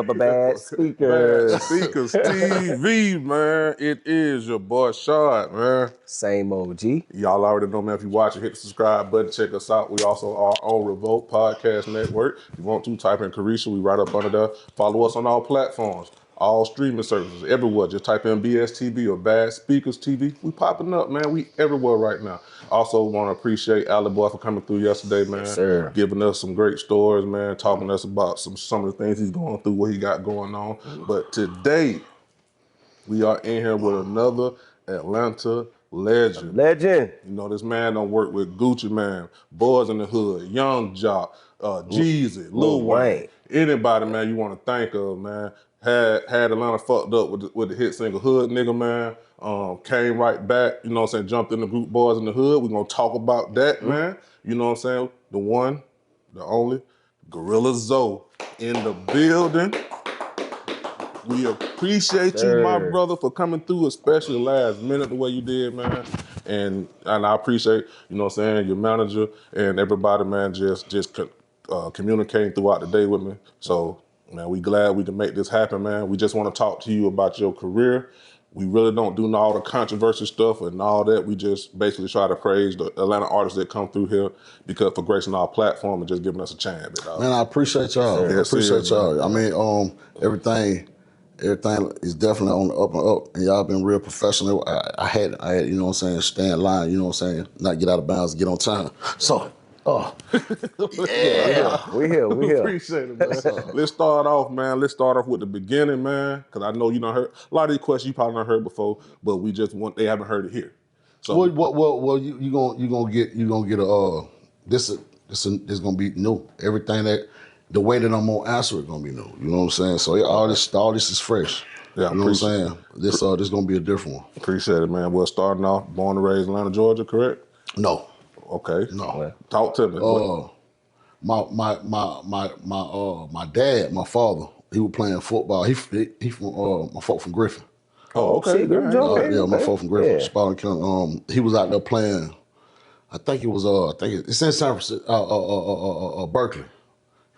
Bad Speakers. Bad Speakers TV, man. It is your boy Shad, man. Same OG. Y'all already know, man. If you watch it, hit the subscribe button. Check us out. We also are on Revolt Podcast Network. If you want to, type in Carisha. We right up under there. Follow us on all platforms, all streaming services, everywhere. Just type in BSTV or Bad Speakers TV. We popping up, man. We everywhere right now. Also want to appreciate Ali Boy for coming through yesterday, man. Yes, sir. Giving us some great stories, man. Talking to us about some of the things he's going through, what he got going on. But today, we are in here with another Atlanta legend. Legend. You know, this man done work with Gucci Man, Boyz N Da Hood, Young Joc, Jeezy, Lil Wayne. Anybody, man, you want to think of, man. Had Atlanta fucked up with the hit single Hood Nigga, man. Came right back, you know what I'm saying, jumped in the group Boyz N Da Hood. We're going to talk about that, man. You know what I'm saying? The one, the only, Gorilla Zoe in the building. We appreciate you, my brother, for coming through, especially last minute the way you did, man. And I appreciate, you know what I'm saying, your manager and everybody, man, just communicating throughout the day with me. So, man, we glad we can make this happen, man. We just want to talk to you about your career. We really don't do all the controversial stuff and all that. We just basically try to praise the Atlanta artists that come through here for gracing our platform and just giving us a chance. Man, I appreciate y'all. I appreciate y'all. I mean, everything is definitely on the up and up, and y'all been real professional. I had, you know what I'm saying, stay in line, you know what I'm saying, not get out of bounds, get on time. So, yeah. We here. Appreciate it, man. Let's start off, man. Let's start off with the beginning, man, because I know you done heard a lot of these questions you probably not heard before, but they haven't heard it here. So, well, you gonna get this gonna be new. Everything that. The way that I'm gonna answer it gonna be new. You know what I'm saying? So yeah, all this is fresh. Yeah, you know what I'm saying? This gonna be a different one. Appreciate it, man. Well, starting off, born and raised in Atlanta, Georgia, correct? No. Okay. No. Talk to me. My dad, my father, he was playing football. He from my folk from Griffin. Oh, okay. Yeah, my folk from Griffin, Spalding County. He was out there playing. I think it's in San Francisco, Berkeley.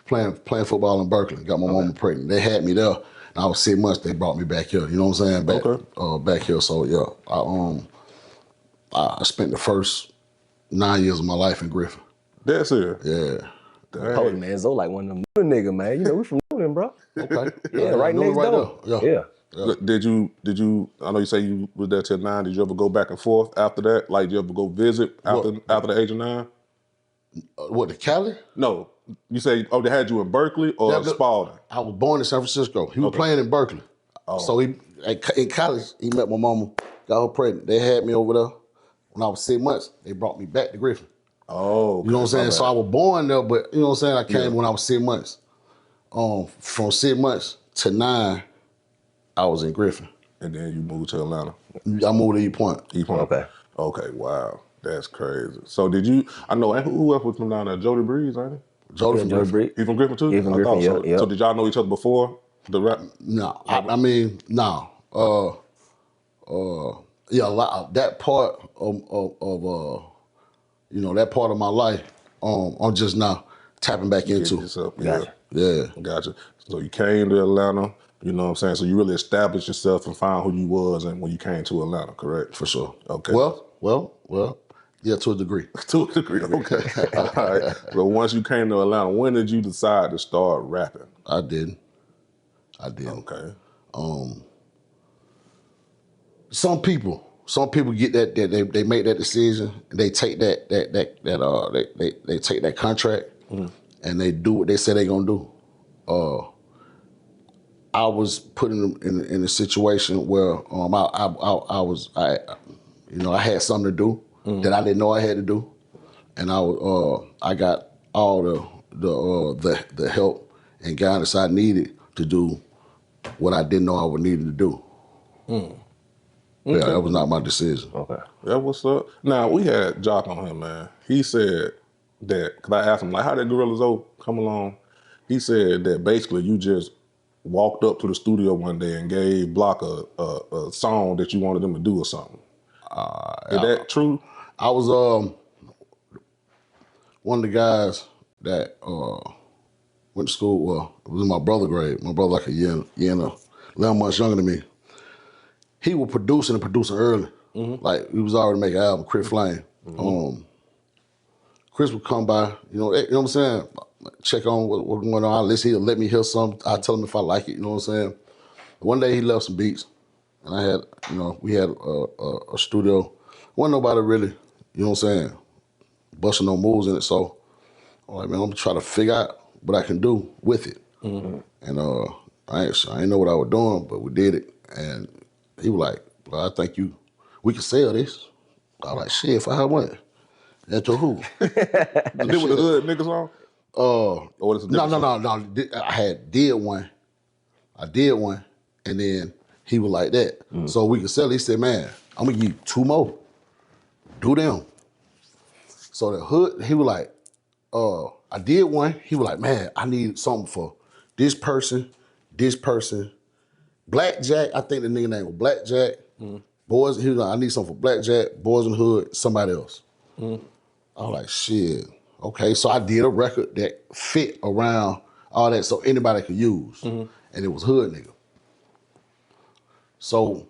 Playing football in Berkeley. Got my mama pregnant. They had me there. And I was 6 months. They brought me back here. You know what I'm saying? Back here. So yeah, I spent the first 9 years of my life in Griffin. That's it. Yeah. Oh man, Zoe like one of them nigga, man. You know we from Newton, bro. Okay. Yeah, right next door. Yeah. Did you? I know you say you was there till 9. Did you ever go back and forth after that? Like, did you ever go visit after the age of 9? What, to Cali? No. You say, they had you in Berkeley or Spalding? I was born in San Francisco. He was playing in Berkeley. So in college, he met my mama, got her pregnant. They had me over there. When I was 6 months, they brought me back to Griffin. Oh, okay. You know what I'm saying? So I was born there, but you know what I'm saying? I came when I was 6 months. From 6 months to 9, I was in Griffin. And then you moved to Atlanta? I moved to E Point. E Point. Okay, wow. That's crazy. So did you, I know, who else was from down there? Jody Breeze, ain't he? Jody from Griffin. He from Griffin too? He from Griffin, yeah. So did y'all know each other before the rap? No, I mean, no. Yeah, a lot, that part of that part of my life, I'm just now tapping back into. Gotcha. So you came to Atlanta, you know what I'm saying? So you really established yourself and found who you was and when you came to Atlanta, correct? For sure. Okay. Well, yeah, to a degree. To a degree, okay. All right. So once you came to Atlanta, when did you decide to start rapping? I did. Okay. Some people get that they make that decision and they take they take that contract and they do what they say they're gonna do. I was put in a situation where I had something to do that I didn't know I had to do, and I got all the help and guidance I needed to do what I didn't know I would need to do. Yeah, that was not my decision. Okay. That what's up. Now, we had Joc on him, man. He said that, because I asked him, like, how did Gorilla Zoe come along? He said that basically you just walked up to the studio one day and gave Bloc a song that you wanted them to do or something. Is that true? I was one of the guys that went to school. Well, it was in my brother's grade. My brother like a year and 11 months younger than me. He was producing early. Like he was already making an album, Chris Flame. Chris would come by, you know what I'm saying? Check on what's going on. He'll let me hear something. I tell him if I like it, you know what I'm saying? One day he left some beats, and I had, you know, we had a studio. Wasn't nobody really, you know what I'm saying, busting no moves in it. So I'm like, man, I'm gonna try to figure out what I can do with it. And I ain't know what I was doing, but we did it. And he was like, well, I think we can sell this. I was like, shit, if I had one. And to who? You did with the hood niggas on? Or it's a different No. I did one. I did one, and then he was like that. So we could sell it. He said, man, I'm gonna give you 2 more. Do them. So the hood, he was like, I did one. He was like, man, I need something for this person. Blackjack, I think the nigga name was Blackjack. Boys, he was like, I need something for Blackjack, Boyz N Da Hood, somebody else. I was like, shit. Okay, so I did a record that fit around all that so anybody could use. And it was hood nigga. So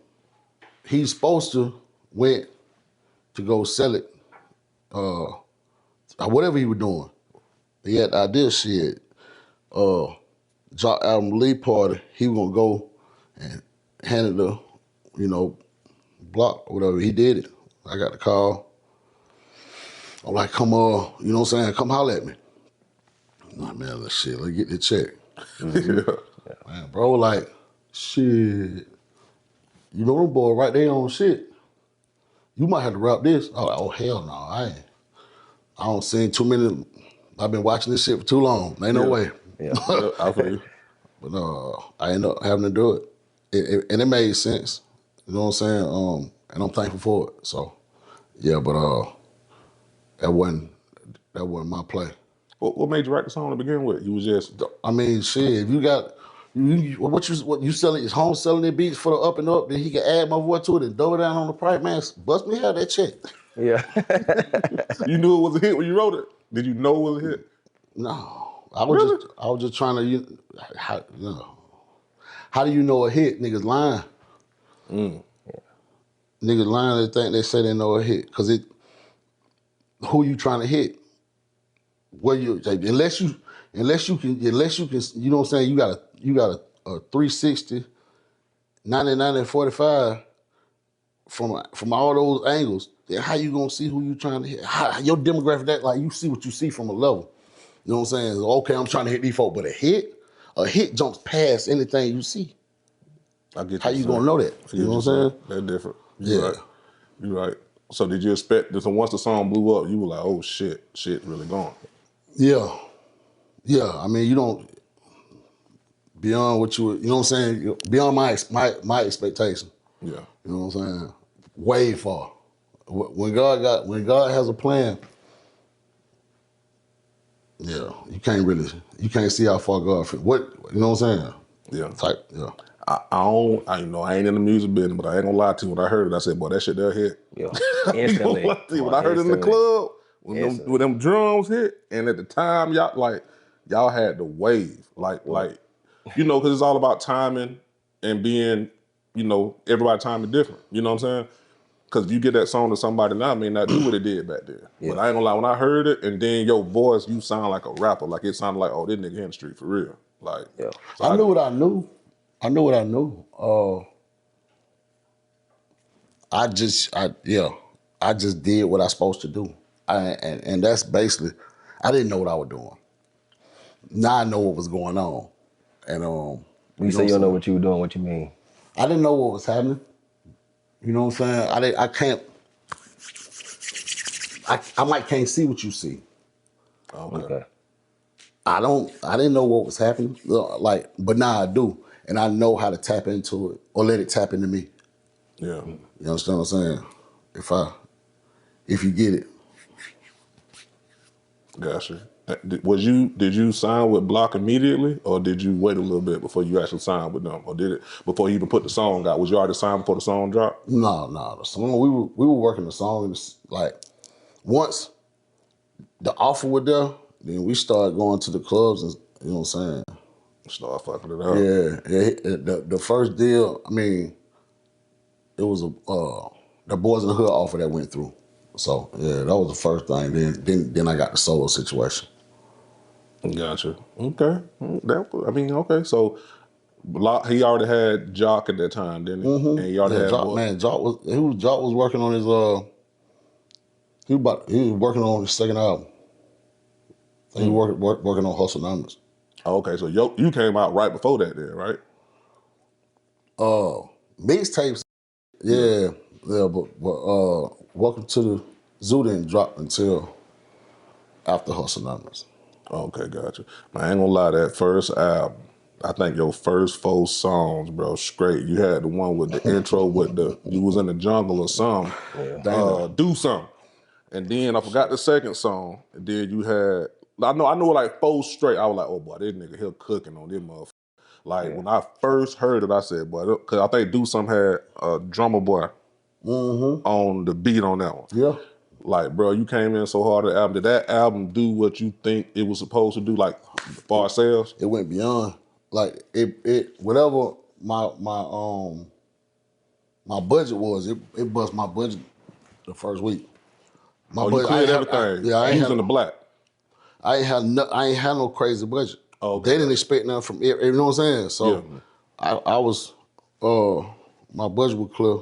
he's supposed to went to go sell it, whatever he was doing. He had the idea, shit. Joc album Lee party, he was gonna go and hand it the, you know, Block or whatever. He did it. I got the call. I'm like, come you know what I'm saying? Come holler at me. Nah, man, let's get the check. Man, bro, like, shit. You know them boy right there on shit. You might have to rap this. I was like, oh, hell no, I don't seen too many. I've been watching this shit for too long. Ain't no way. I feel you. But I ended up having to do it. And it made sense. You know what I'm saying? And I'm thankful for it. So, yeah, but that wasn't my play. What made you write the song to begin with? You was just... I mean, shit, if you got... what you selling, is home selling their beats for the up and up, then he can add my voice to it and double down on the price, man, bust me out that check. Yeah. You knew it was a hit when you wrote it? Did you know it was a hit? No. I was just trying to, how do you know a hit? Niggas lying. Niggas lying, they say they know a hit. Cause who you trying to hit? Unless you can, you know what I'm saying, you got a 360, 99 and 45 from all those angles, then how you gonna see who you trying to hit? Your demographic, that like you see what you see from a level. You know what I'm saying? Okay, I'm trying to hit these folks, but a hit jumps past anything you see. I get how you gonna know that? You know what I'm saying? That's different. Yeah. You're right. So did you expect this? Once the song blew up, you were like, oh shit really gone. Yeah. I mean, you don't, beyond what you know what I'm saying? Beyond my expectation. Yeah. You know what I'm saying? Way far. When God has a plan, yeah, you can't see how far God fit. What, you know what I'm saying? Yeah. Yeah. I ain't in the music business, but I ain't gonna lie to you. When I heard it, I said, boy, that shit there hit. Yeah. Instantly. When I heard it in the club, when them drums hit, and at the time, y'all had the wave. Like, you know, because it's all about timing and being, you know, everybody's timing different. You know what I'm saying? Because if you get that song to somebody now, it may not do what it did back then. Yeah. But I ain't gonna lie, when I heard it, and then your voice, you sound like a rapper. Like, it sounded like, oh, this nigga in the street for real. Like, yeah. So I knew what I knew. I knew what I knew. I just did what I supposed to do. And that's basically, I didn't know what I was doing. Now I know what was going on. And you say you don't know what you were doing, what you mean? I didn't know what was happening. You know what I'm saying? I might can't see what you see. Okay. I didn't know what was happening. But now I do. And I know how to tap into it or let it tap into me. Yeah. You understand what I'm saying? If you get it. Gotcha. Did you sign with Bloc immediately, or did you wait a little bit before you actually signed with them, or did it before you even put the song out? Was you already signed before the song dropped? No. The song we were working the song. Like once the offer was there, then we started going to the clubs You know what I'm saying? Start fucking it up. Yeah. The first deal, I mean, it was the Boyz N Da Hood offer that went through. So yeah, that was the first thing. Then I got the solo situation. Gotcha. Okay. Okay. So he already had Joc at that time, didn't he? Mm-hmm. And he already had Joc, man, Joc was working on his he was working on his second album. He was working on Hustle Numbers. Okay, so you came out right before that then, right? Mixtapes, yeah, but Welcome to the Zoo didn't drop until after Hustle Numbers. Okay, gotcha. Man, I ain't gonna lie, that first album, I think your first 4 songs, bro, straight. You had the one with the intro with you was in the jungle or something. Yeah. Do something. And then I forgot the second song. And then you had, I know like 4 straight. I was like, oh boy, this nigga here cooking on this motherfucker. Like when I first heard it, I said, boy, because I think Do Something had a drummer boy on the beat on that one. Yeah. Like, bro, you came in so hard at the album. Did that album do what you think it was supposed to do, like, for sales? It went beyond. Like it whatever my budget was, it bust my budget the first week. You cleared everything. I ain't using the black. I ain't had no crazy budget. Oh, okay. They didn't expect nothing from you know what I'm saying? So I was my budget was clear.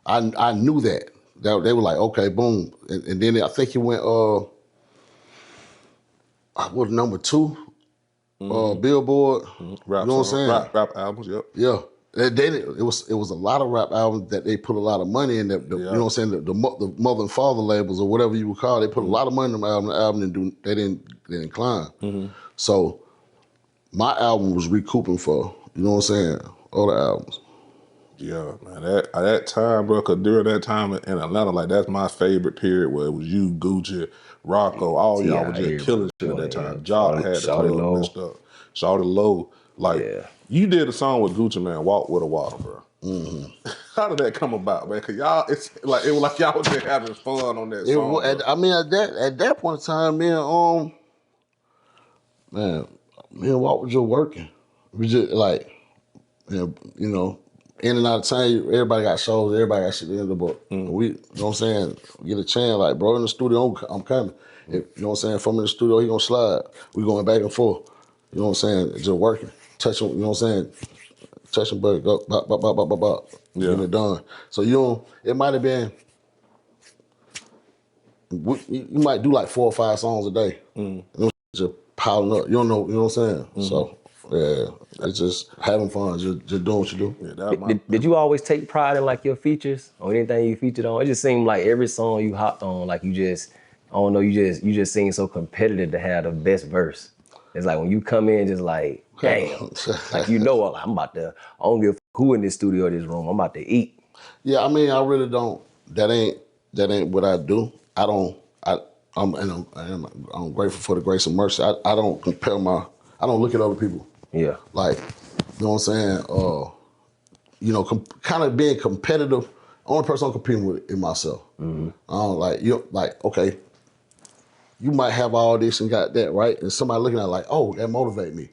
I knew that. They were like, okay, boom. And then I think it went what number 2? Billboard. Rap, you know what I'm saying? Rap albums, yep. Yeah. It was a lot of rap albums that they put a lot of money in. You know what I'm saying? The mother and father labels or whatever you would call it, they put a lot of money in the album. The album they didn't climb. So my album was recouping for, you know what I'm saying, other albums. Yeah, man. At that time, bro, because during that time in Atlanta, like that's my favorite period where it was you, Gucci, Rocco, all y'all were just killing shit at that time. Joc had the club messed up. Shawty Low. Like, you did a song with Gucci, man, Walk With a Water, bro. How did that come about, man? Because y'all, it was like y'all was just having fun on that song. I mean, at that point in time, me and Walt was just working. We just like, you know, in and out of town, everybody got shows, everybody got shit in the book. We, you know what I'm saying, get a chance, like, bro, in the studio, I'm coming. If, you know what I'm saying, if I'm in the studio, he gonna slide. We going back and forth. You know what I'm saying, just working. Touching, you know what I'm saying, touching, but go, bop, getting it done. So it might have been, you might do like 4 or 5 songs a day. You know, just piling up. You don't know, you know what I'm saying? So, yeah, it's just having fun, just doing what you do. Yeah, did you always take pride in like your features or anything you featured on? It just seemed like every song you hopped on, like you just, I don't know, you just seem so competitive to have the best verse. It's like when you come in, just like, damn, like you know, I don't give a who in this studio or this room, I'm about to eat. Yeah, I mean, I really don't. That ain't what I do. I'm grateful for the grace and mercy. I don't I don't look at other people. Yeah. Like, you know what I'm saying? You know, kind of being competitive. Only person I'm competing with is myself. I don't like, okay, you might have all this and got that, right? And somebody looking at it like, oh, that motivate me.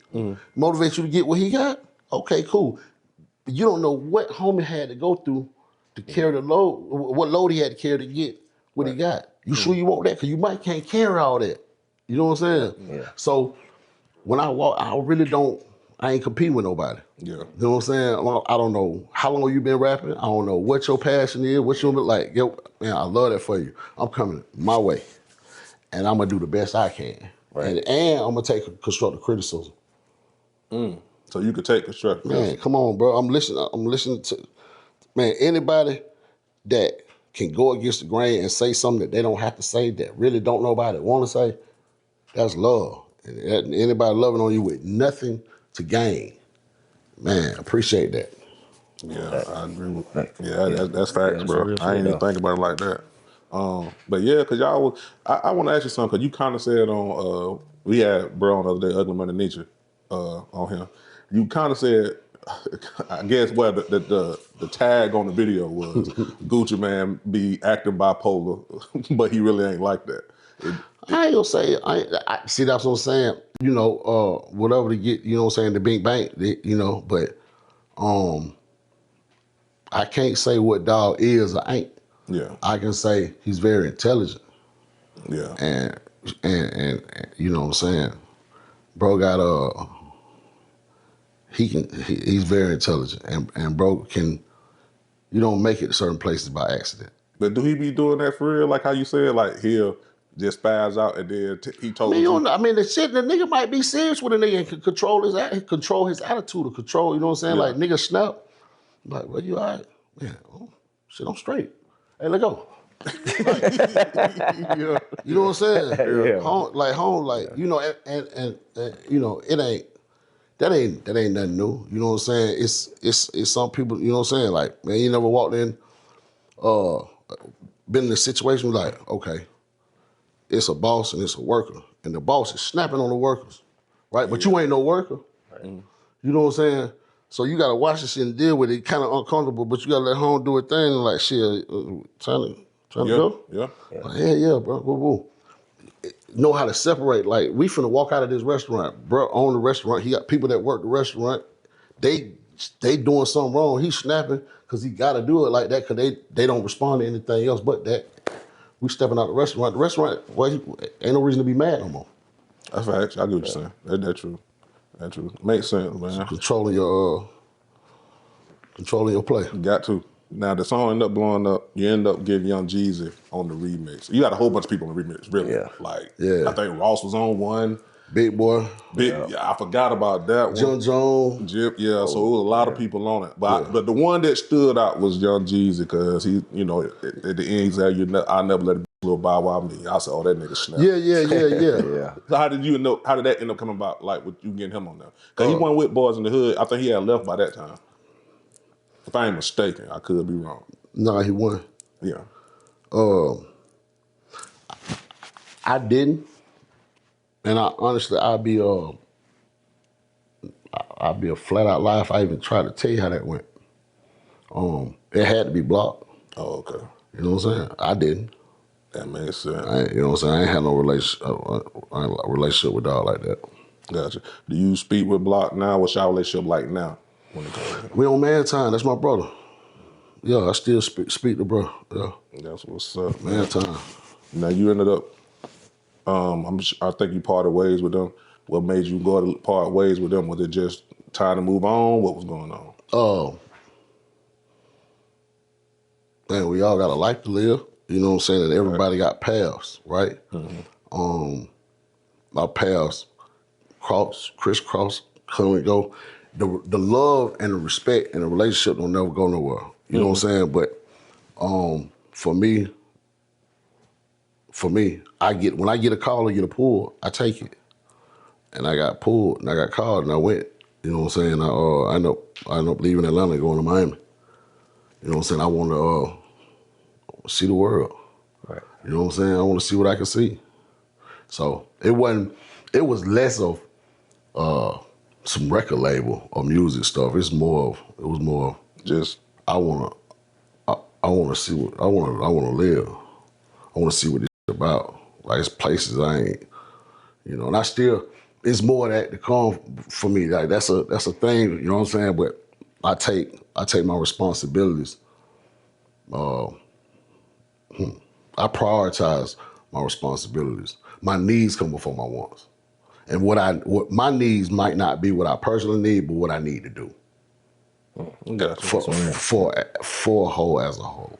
Motivate you to get what he got? Okay, cool. But you don't know what homie had to go through to carry the load, what load he had to carry to get what he got. You sure you want that? Because you can't carry all that. You know what I'm saying? Yeah. So when I walk, I ain't competing with nobody. Yeah. You know what I'm saying? I don't know how long you been rapping. I don't know what your passion is, what you look like. Yo, man, I love that for you. I'm coming my way. And I'm gonna do the best I can. Right. And I'm gonna take constructive criticism. So you could take constructive criticism. Man, come on, bro. I'm listening to, man, anybody that can go against the grain and say something that they don't have to say, that really don't know about it, want to say, that's love. And anybody loving on you with nothing to gain, man, appreciate that. Yeah, I agree with that. Yeah, that's facts, bro. I ain't even think about it like that. But yeah, because y'all was, I want to ask you something, because you kind of said on, we had bro on the other day, Ugly Money Nietzsche, on him. You kind of said, I guess what the tag on the video was, Gucci Man be acting bipolar, but he really ain't like that. I ain't gonna say, see, that's what I'm saying. you know, whatever to get, you know what I'm saying, the big bank, you know, but I can't say what dog is or ain't. Yeah. I can say he's very intelligent. Yeah. And you know what I'm saying? Bro got he's very intelligent and bro can, you don't make it to certain places by accident. But do he be doing that for real? Like how you said, like he'll just spaz out and then he told you. I mean, the nigga might be serious with a nigga and can control his attitude or control, you know what I'm saying? Yeah. Like nigga snap. I'm like, well, you all right? Yeah, oh, shit, I'm straight. Hey, let go. Yeah. You know what I'm saying? Yeah. Home, you know, and you know, that ain't nothing new. You know what I'm saying? It's some people, you know what I'm saying? Like, man, you never walked in, been in a situation like, okay, it's a boss and it's a worker. And the boss is snapping on the workers, right? But you ain't no worker. Right. You know what I'm saying? So you gotta watch this shit and deal with it. Kind of uncomfortable, but you gotta let home do a thing and like, shit, trying to go? Yeah. Like, yeah, bro, woo. Know how to separate. Like, we finna walk out of this restaurant. Bro own the restaurant. He got people that work the restaurant. They doing something wrong. He's snapping because he got to do it like that because they don't respond to anything else but that. We stepping out the restaurant. The restaurant, well, ain't no reason to be mad no more. That's facts. I get what you're saying. That's true. That's true. Makes sense, man. Controlling your play. You got to. Now the song ended up blowing up. You end up getting Young Jeezy on the remix. You got a whole bunch of people on the remix, really. Yeah. Like, Yeah. I think Ross was on one. Big Boy. Yeah, I forgot about that one. Young Joc. Jip, so it was a lot of people on it. But but the one that stood out was Young Jeezy because he, you know, at the end he said, "I never let a little bow wow me." I said, "Oh, that nigga snap." Yeah. Yeah. So how did you know? How did that end up coming about? Like with you getting him on there? Because he went with Boyz N Da Hood. I think he had left by that time. If I ain't mistaken, I could be wrong. No, he won. Yeah. I didn't, and honestly, I'd be a flat out lie if I even tried to tell you how that went. It had to be Bloc. Oh, okay. You know what I'm saying? I didn't. That makes sense. You know what I'm saying? I ain't had no relationship with dog like that. Gotcha. Do you speak with Bloc now? What's your relationship like now? When it comes to him? We on man time. That's my brother. Yeah, I still speak to bro. Yeah. That's what's up, man. Man time. Now you ended up. I think you parted ways with them. What made you go to part ways with them? Was it just time to move on? What was going on? Man, we all got a life to live. You know what I'm saying? And everybody got paths, right? Mm-hmm. Our paths crisscross, come and go. The love and the respect and the relationship don't never go nowhere. You know what I'm saying? But for me, when I get a call or get a pull, I take it. And I got pulled and I got called and I went. You know what I'm saying? I end up leaving Atlanta and going to Miami. You know what I'm saying? I want to see the world. Right. You know what I'm saying? I want to see what I can see. So it was less of some record label or music stuff. It was more of just I want to see what I want to live. I want to see what this is about. Like it's places I ain't, you know. And I still, it's more that to come for me. Like that's a thing. You know what I'm saying? But I take my responsibilities. I prioritize my responsibilities. My needs come before my wants. And what my needs might not be what I personally need, but what I need to do. Gotcha. For a whole as a whole.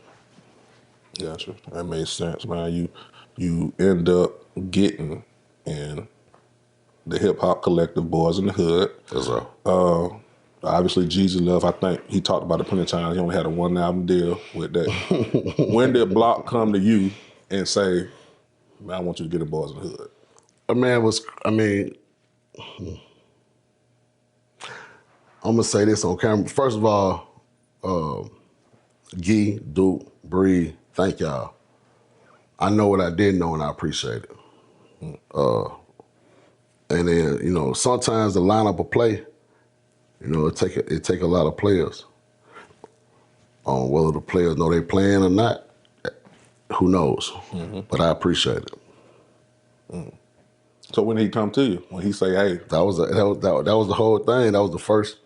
Gotcha. That makes sense, man. You end up getting in the hip hop collective Boyz N Da Hood. Yes, sir. Obviously, Jeezy left. I think he talked about it plenty of times. He only had a one album deal with that. When did Bloc come to you and say, "Man, I want you to get a Boyz N Da Hood"? I'm gonna say this on camera. First of all, Gee, Duke, Bree, thank y'all. I know what I didn't know and I appreciate it. And then, you know, sometimes the lineup of play, you know, it take a lot of players. Whether the players know they playing or not, who knows? But I appreciate it. So when he come to you, when he say, "Hey," that was the whole thing. That was the first.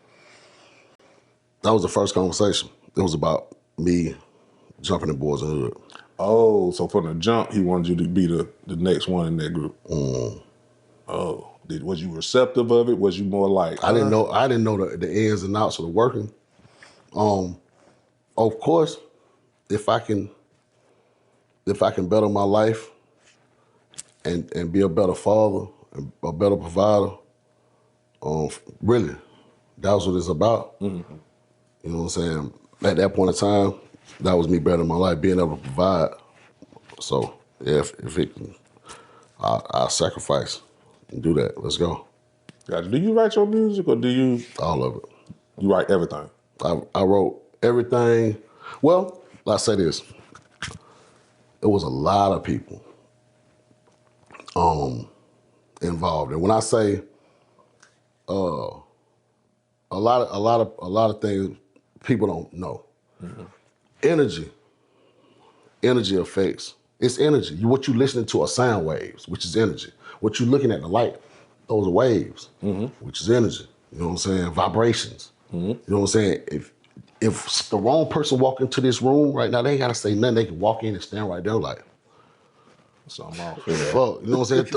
That was the first conversation. It was about me jumping in Boyz N Da Hood. Oh, so from the jump, he wanted you to be the next one in that group. Oh, was you receptive of it? Was you more like I didn't know the ins and outs of the working. Of course, if I can better my life and be a better father, and a better provider, really, that was what it's about. You know what I'm saying? At that point in time, that was me bettering my life, being able to provide. So yeah, if it can, I'll sacrifice and do that. Let's go. Gotcha. Do you write your music or do you? All of it. You write everything. I wrote everything. Well, let's say this. It was a lot of people involved. And when I say a lot of things people don't know. Energy affects. It's energy. What you listening to are sound waves, which is energy. What you looking at, the light, those are waves, which is energy. You know what I'm saying? Vibrations. You know what I'm saying? If the wrong person walk into this room right now, they ain't gotta say nothing. They can walk in and stand right there like, Something off. fuck. You know what I'm saying?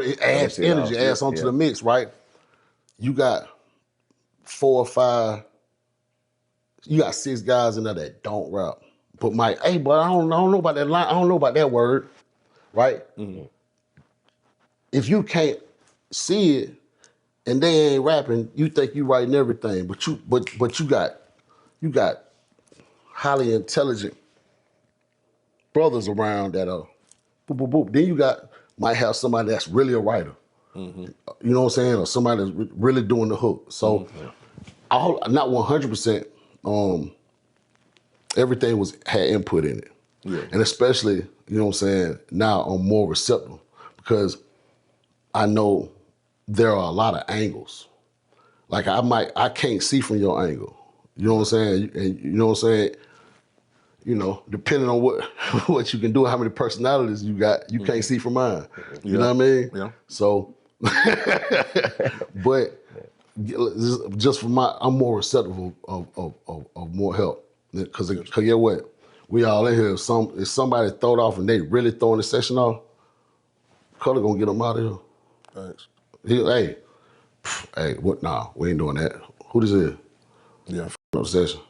It adds energy, adds onto the mix, right? You got 4 or 5, you got 6 guys in there that don't rap. But Mike, hey, but I don't know about that line. I don't know about that word, right? If you can't see it and they ain't rapping, you think you writing everything. But you got highly intelligent brothers around that are boop, boop, boop. Then you might have somebody that's really a writer. You know what I'm saying? Or somebody that's really doing the hook. So not 100%, everything had input in it. Yeah. And especially, you know what I'm saying, now I'm more receptive because I know there are a lot of angles. Like I can't see from your angle. You know what I'm saying? And you know what I'm saying? You know, depending on what you can do, how many personalities you got, you can't see from mine. You know what I mean? Yeah. So, but just for I'm more receptive of more help. Because get what? We all in here. If somebody throw it off and they really throwing the session off, Color gonna get them out of here. Thanks. Hey, what? Nah, we ain't doing that. Who this is? Yeah. Up the session.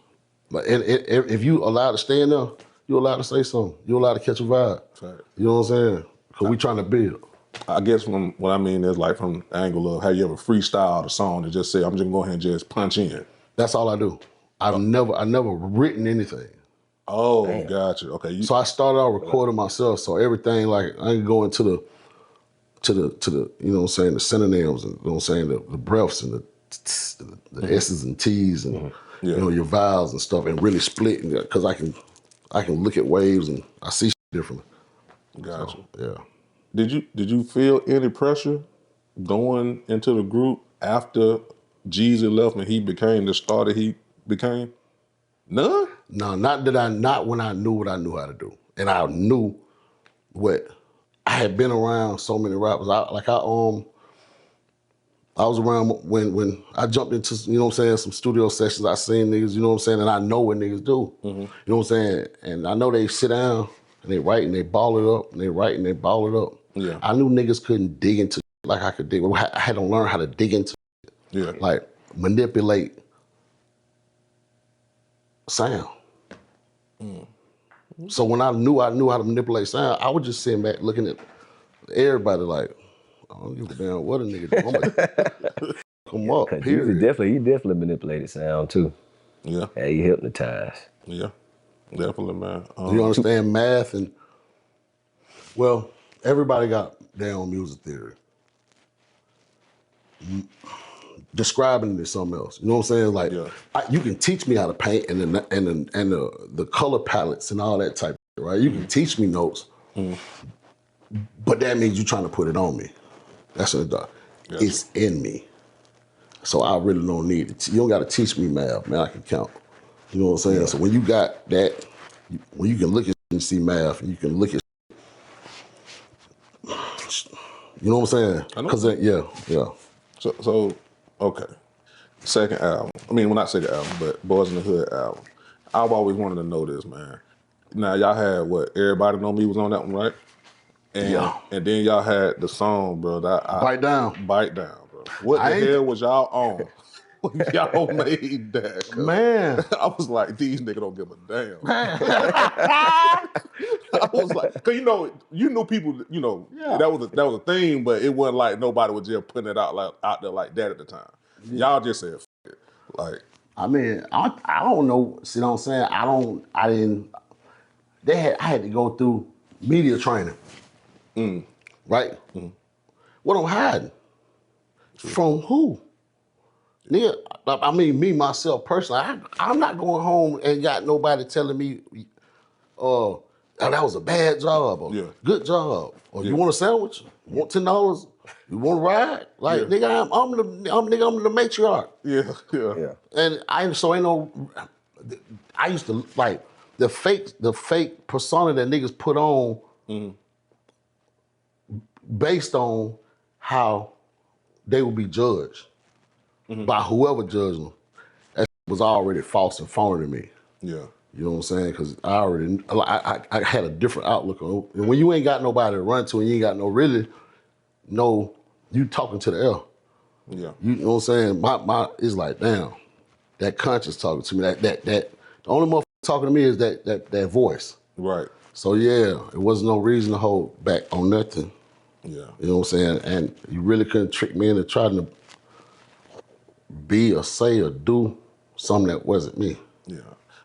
But if you allowed to stay in there, you allowed to say something. You allowed to catch a vibe. Right. You know what I'm saying? Because we trying to build. I guess what I mean is like from the angle of how you ever freestyled a song and just say, I'm just gonna go ahead and just punch in. That's all I do. I never written anything. Oh, gotcha. Okay. So I started out recording myself. So everything, like I can go into the you know what I'm saying, the synonyms and, you know what I'm saying, the breaths and the S's and T's and you know, your vowels and stuff, and really split, because I can look at waves and I see shit differently. Gotcha. So, yeah. Did you feel any pressure going into the group after Jeezy left and he became the star that he became? None? No, not when I knew what I knew how to do. And I knew what I had been around so many rappers. I was around when I jumped into, you know what I'm saying, some studio sessions. I seen niggas, you know what I'm saying, and I know what niggas do. You know what I'm saying? And I know they sit down and they write and they ball it up, and they write and they ball it up. Yeah. I knew niggas couldn't dig into like I could dig. I had to learn how to dig into like manipulate sound. So when I knew how to manipulate sound, I was just sitting back looking at everybody like, I don't give a damn what a nigga do. Come up, period. He definitely manipulated sound too. Yeah. Yeah, he hypnotized. Yeah. Definitely, man. You understand math and, well, everybody got their own music theory. Describing it is something else. You know what I'm saying? Like, you can teach me how to paint and the color palettes and all that type of shit, right? You can teach me notes, but that means you're trying to put it on me. That's what it does. Yes. It's in me. So I really don't need it. You don't got to teach me math, man. I can count. You know what I'm saying? Yeah. So when you got that, when you can look at and see math, and you can look at You know what I'm saying? I know. Cause yeah. So okay. Second album. I mean, well, not second album, but Boyz N Da Hood album. I've always wanted to know this, man. Now y'all had what? Everybody Know Me was on that one, right? And then y'all had the song, bro. Bite Down. Bite Down, bro. What the hell was y'all on? When y'all made that? Man. I was like, these niggas don't give a damn. I was like, cause you knew people, that was a thing, but it wasn't like nobody was just putting it out there like that at the time. Yeah. Y'all just said, F it. Like, I mean, I don't know. See what I'm saying? I had to go through media training. Right? What I'm hiding? From who? Nigga, I mean, me, myself, personally, I'm not going home and got nobody telling me, oh, that was a bad job, or good job, or you want a sandwich? You want $10? You want to ride? Like, nigga, I'm the matriarch. Yeah. And I used to like the fake persona that niggas put on based on how they would be judged by whoever judged them. That was already false and phony to me. Yeah. You know what I'm saying? Because I had a different outlook on it. And when you ain't got nobody to run to and you ain't got you talking to the air. Yeah. You know what I'm saying? My it's like, damn, that conscience talking to me. That the only motherfucker talking to me is that voice. Right. So yeah, it wasn't no reason to hold back on nothing. Yeah. You know what I'm saying? And you really couldn't trick me into trying to be or say or do something that wasn't me. Yeah.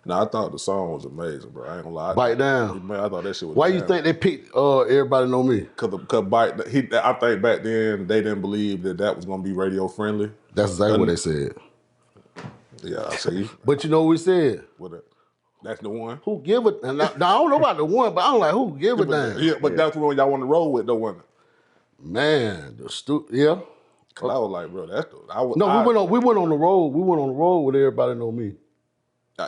Now I thought the song was amazing, bro. I ain't gonna lie. Bite Down. Man, I thought that shit was. Why you think they picked Everybody Know Me? Cause I think back then they didn't believe that was gonna be radio friendly. That's exactly what they said. Yeah, I see. But you know what we said? That's the one. Who give a? Now, I don't know about the one, but I'm like, who give a damn? Yeah, but that's the one y'all want to roll with, though, wasn't it? Man, yeah. Cause I was like, bro, that's the. We went on the road. We went on the road with Everybody Know Me.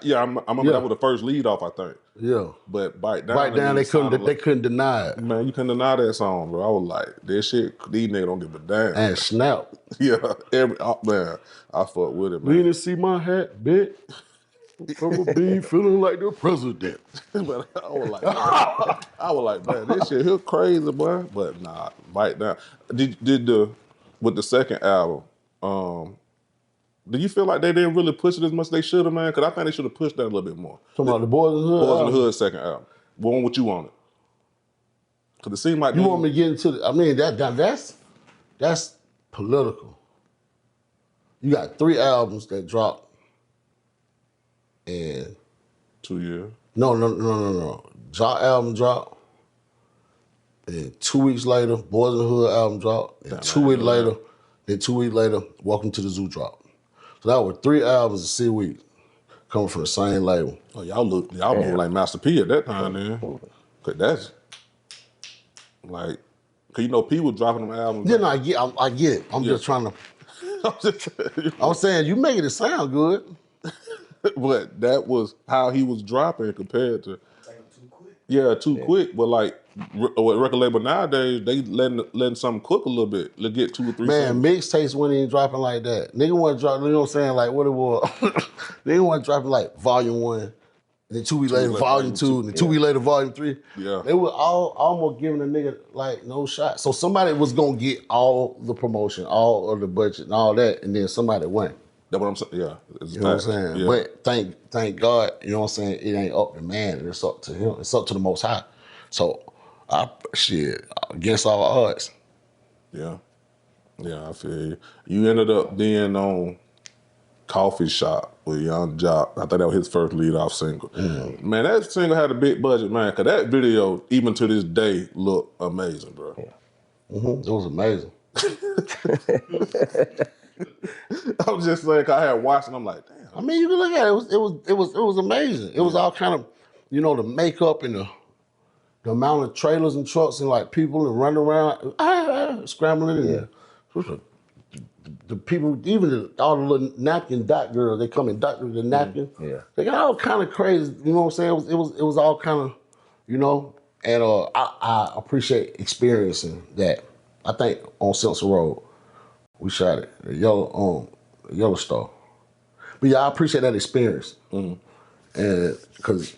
Yeah, I remember that was the first lead off, I think. Yeah. But Bite Down, they couldn't deny it. Man, you couldn't deny that song, bro. I was like, this shit, these niggas don't give a damn. And Snap. Yeah, man, I fuck with it, man. You didn't see my hat, bitch. From a bee feeling like the president. But I was like, man, this shit here crazy, boy. But nah, Bite Down. With the second album, do you feel like they didn't really push it as much as they should have, man? Because I think they should have pushed that a little bit more. Talking about the Boyz N Da Hood? Boyz N Da Hood second album. What you on it? Because it seemed like you want me to get into I mean, that's political. You got 3 albums that dropped in 2 years. No. Joc album dropped. And 2 weeks later, Boyz N Da Hood album dropped. And 2 weeks later, Welcome to the Zoo dropped. So that were 3 albums in 6 weeks coming from the same label. Oh, y'all moved like Master P at that time, then. Cause that's like, cause P was dropping them albums. Yeah, no, I get it. I'm just trying to. I'm saying you making it sound good. But that was how he was dropping compared to. Yeah, too quick. But like, with record label nowadays, they letting something cook a little bit. Let's get 2 or 3. Man, mixtapes wasn't even dropping like that. Nigga wasn't dropping. You know what I'm saying? Like what it was. Nigga wasn't dropping like Volume 1, and then 2 weeks later Volume 2, and then 2 weeks later Volume 3. Yeah, they were almost giving a nigga like no shot. So somebody was gonna get all the promotion, all of the budget, and all that, and then somebody went. That's what I'm saying. Yeah, you know what I'm saying. Yeah. But thank God, you know what I'm saying. It ain't up to man. It's up to him. It's up to the Most High. So against all odds. Yeah, I feel you. You ended up being on Coffee Shop with Young Joc. I think that was his first lead-off single. Mm-hmm. Man, that single had a big budget, man. Cause that video, even to this day, look amazing, bro. Yeah. Mm-hmm. It was amazing. I was just like, I had watched and I'm like, damn. I mean, you can look at it. It was amazing. It was all kind of, the makeup and the amount of trailers and trucks and like people and running around, scrambling. And the people, even all the little napkin dot girls, they come in dot with the napkin. Yeah, they got all kind of crazy. You know what I'm saying? It was all kind of, and I appreciate experiencing that. I think on Simpson Road, we shot it. Yellow Star. But yeah, I appreciate that experience. And because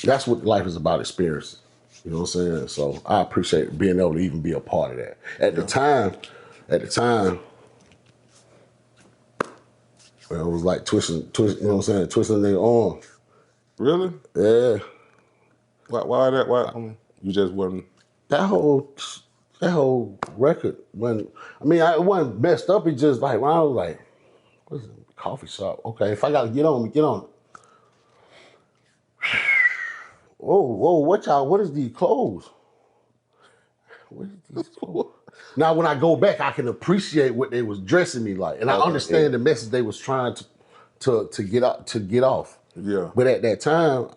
that's what life is about, experience. You know what I'm saying? So I appreciate being able to even be a part of that. At the time, well, it was like twisting, you know what I'm saying, twisting their arm. Really? Yeah. Why that? Why? You just wasn't. That whole record, it wasn't messed up. It just like, when I was like, what's it? Coffee shop. Okay, if I gotta get on it. Whoa, what is these clothes? What is these clothes? Now, when I go back, I can appreciate what they was dressing me like. And I understand the message they was trying to get off. Yeah. But at that time,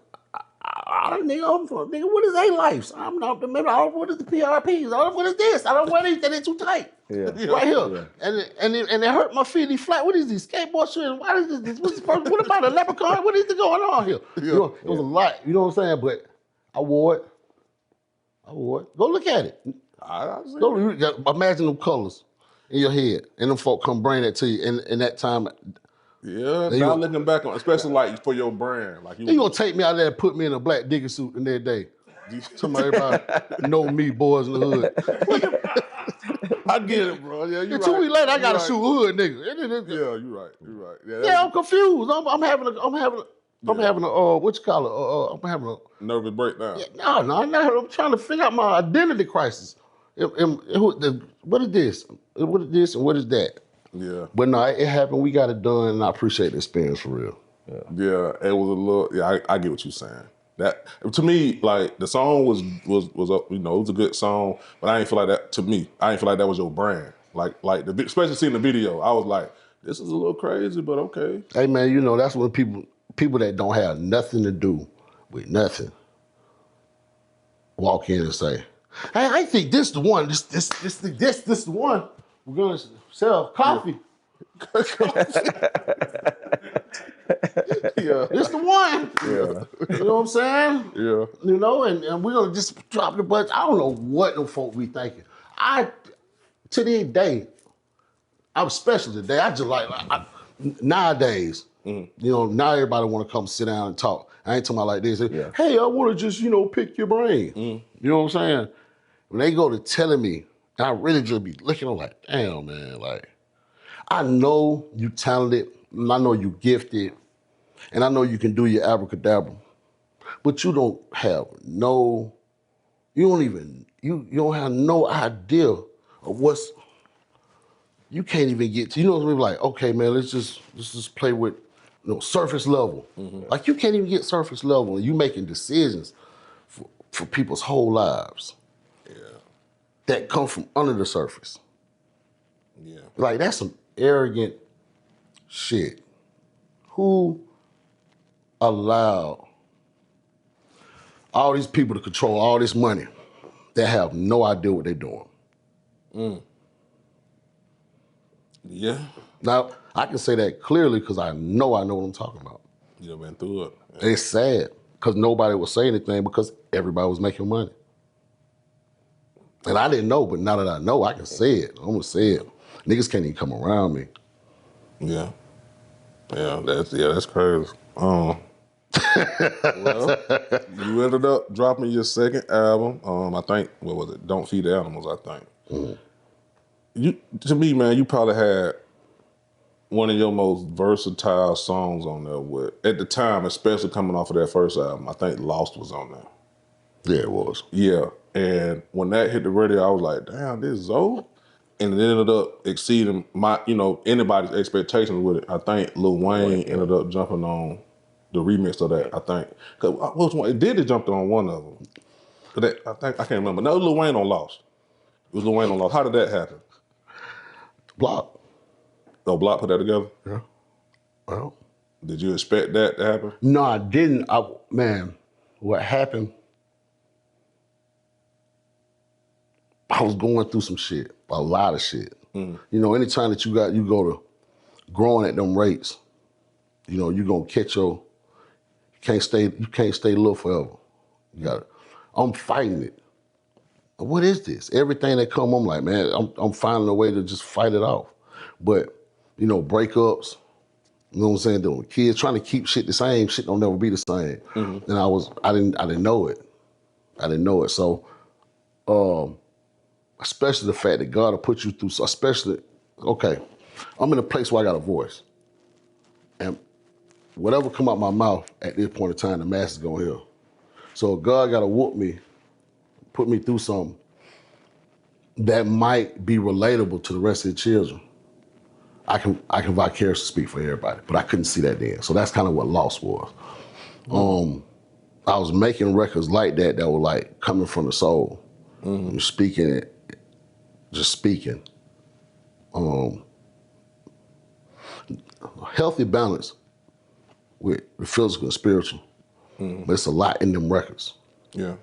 nigga, what is A-Life? I'm not, what is the PRPs? What is this? I don't want anything that's too tight. Yeah. Right here. Yeah. And it hurt my feet. He flat. What is these skateboard shit? Why is this? What's this person? What about a leprechaun? What is going on here? Yeah. You know, it was a lot. You know what I'm saying? But I wore it. Go look at it. Go imagine them colors in your head. And them folk come bring that to you. And that time. Yeah, now looking back on, especially like for your brand, like you gonna take me out there and put me in a black digger suit the next day. Everybody know me, Boyz N Da Hood. I get it, bro. Yeah, you right. 2 weeks later, I gotta shoot hood, nigga. Yeah, you're right. Yeah, I'm confused. I'm having a what you call it? I'm having a nervous breakdown. Yeah, no, I'm trying to figure out my identity crisis. What is this? What is this and what is that? Yeah. But no, it happened. We got it done, and I appreciate the experience for real. Yeah, it was a little. Yeah, I get what you're saying. That to me, like the song was it was a good song, but I ain't feel like that. To me, I ain't feel like that was your brand. Like especially seeing the video, I was like, this is a little crazy, but okay. Hey man, that's when people that don't have nothing to do with nothing walk in and say, hey, I think this the one. This the one. We're gonna sell coffee. Yeah. It's the one. Yeah. You know what I'm saying? Yeah. And we're gonna just drop the budget. I don't know what them folk be thinking. To this day, I'm special today. I just nowadays, now everybody wanna come sit down and talk. I ain't talking about like this. Yeah. Hey, I wanna just, pick your brain. You know what I'm saying? When they go to telling me, and I really just be looking, I'm like, damn, man, like, I know you talented, and I know you gifted, and I know you can do your abracadabra, but you don't have no idea of what's, you can't even get to, what I mean? Like, okay, man, let's just play with surface level. Like, you can't even get surface level, and you making decisions for people's whole lives. That come from under the surface. Yeah. Like, that's some arrogant shit. Who allowed all these people to control all this money that have no idea what they're doing? Yeah. Now, I can say that clearly because I know what I'm talking about. You've been through it. Yeah. It's sad because nobody would say anything because everybody was making money. And I didn't know, but now that I know, I can say it. I'm gonna say it. Niggas can't even come around me. Yeah. Yeah, that's crazy. Well, you ended up dropping your second album. I think, what was it? Don't Feed the Animals, I think. To me, man, you probably had one of your most versatile songs on there at the time, especially coming off of that first album. I think Lost was on there. Yeah, it was. Yeah. And when that hit the radio, I was like, damn, this is Zoe? And it ended up exceeding anybody's expectations with it. I think Lil Wayne ended up jumping on the remix of that, I think. Cause one? Diddy jumped on one of them. I can't remember. No, Lil Wayne on Lost. It was Lil Wayne on Lost. How did that happen? Bloc. Oh, Bloc put that together? Yeah. Well. Did you expect that to happen? No, I didn't. What happened, I was going through some shit, a lot of shit. Anytime that you go to growing at them rates, you're gonna catch you can't stay little forever. I'm fighting it. what is this? Everything that come, I'm like, man, I'm finding a way to just fight it off. But, you know, breakups, you know what I'm saying? The kids trying to keep shit the same, shit don't never be the same. And I didn't know it. I didn't know it. So, especially the fact that God will put you through, so especially, okay, I'm in a place where I got a voice. And whatever come out my mouth at this point in time, the masses gonna hear. So God gotta whoop me, put me through something that might be relatable to the rest of the children. I can vicariously speak for everybody, but I couldn't see that then. So that's kind of what Lost was. I was making records like that were like coming from the soul, speaking it, just speaking. Healthy balance with the physical and spiritual, but it's a lot in them records. Yeah.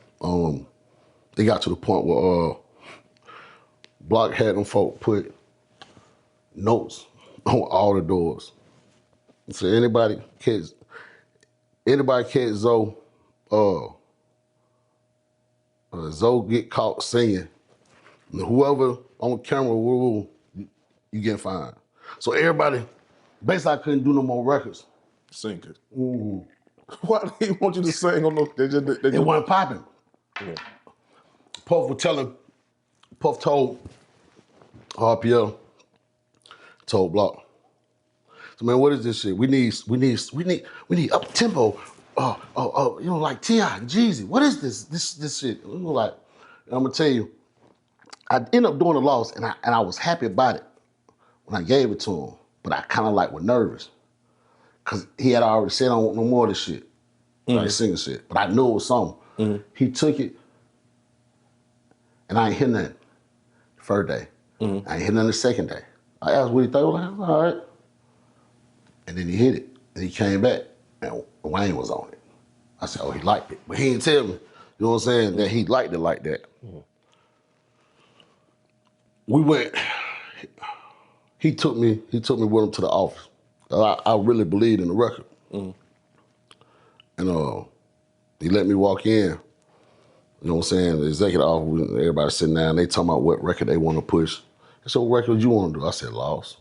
They got to the point where Bloc had them folk put notes on all the doors. So anybody catch Zoe, Zoe get caught singing, and whoever on camera, you get fined. So everybody, basically I couldn't do no more records. Sing it. Why do they want you to sing on those? They It wasn't popping. Yeah. Puff told RPL, told Bloc. So man, what is this shit? We need up tempo. You know, like T.I. and Jeezy. What is this shit? We were like, I'm gonna tell you, I ended up doing the Lost, and I was happy about it when I gave it to him, but I kind of like was nervous because he had already said I don't want no more of this shit, like singing shit. But I knew it was something. He took it, and I ain't hear nothing the first day. I ain't hear nothing the second day. I asked what he thought. I was like, all right. And then he hit it, and he came back, and Wayne was on it. I said, oh, he liked it. But he didn't tell me, you know what I'm saying, that he liked it like that. We went, he took me with him to the office. I really believed in the record. And he let me walk in, you know what I'm saying, the executive office, everybody sitting down, they talking about what record they want to push. I said, what record you want to do? I said, Lost.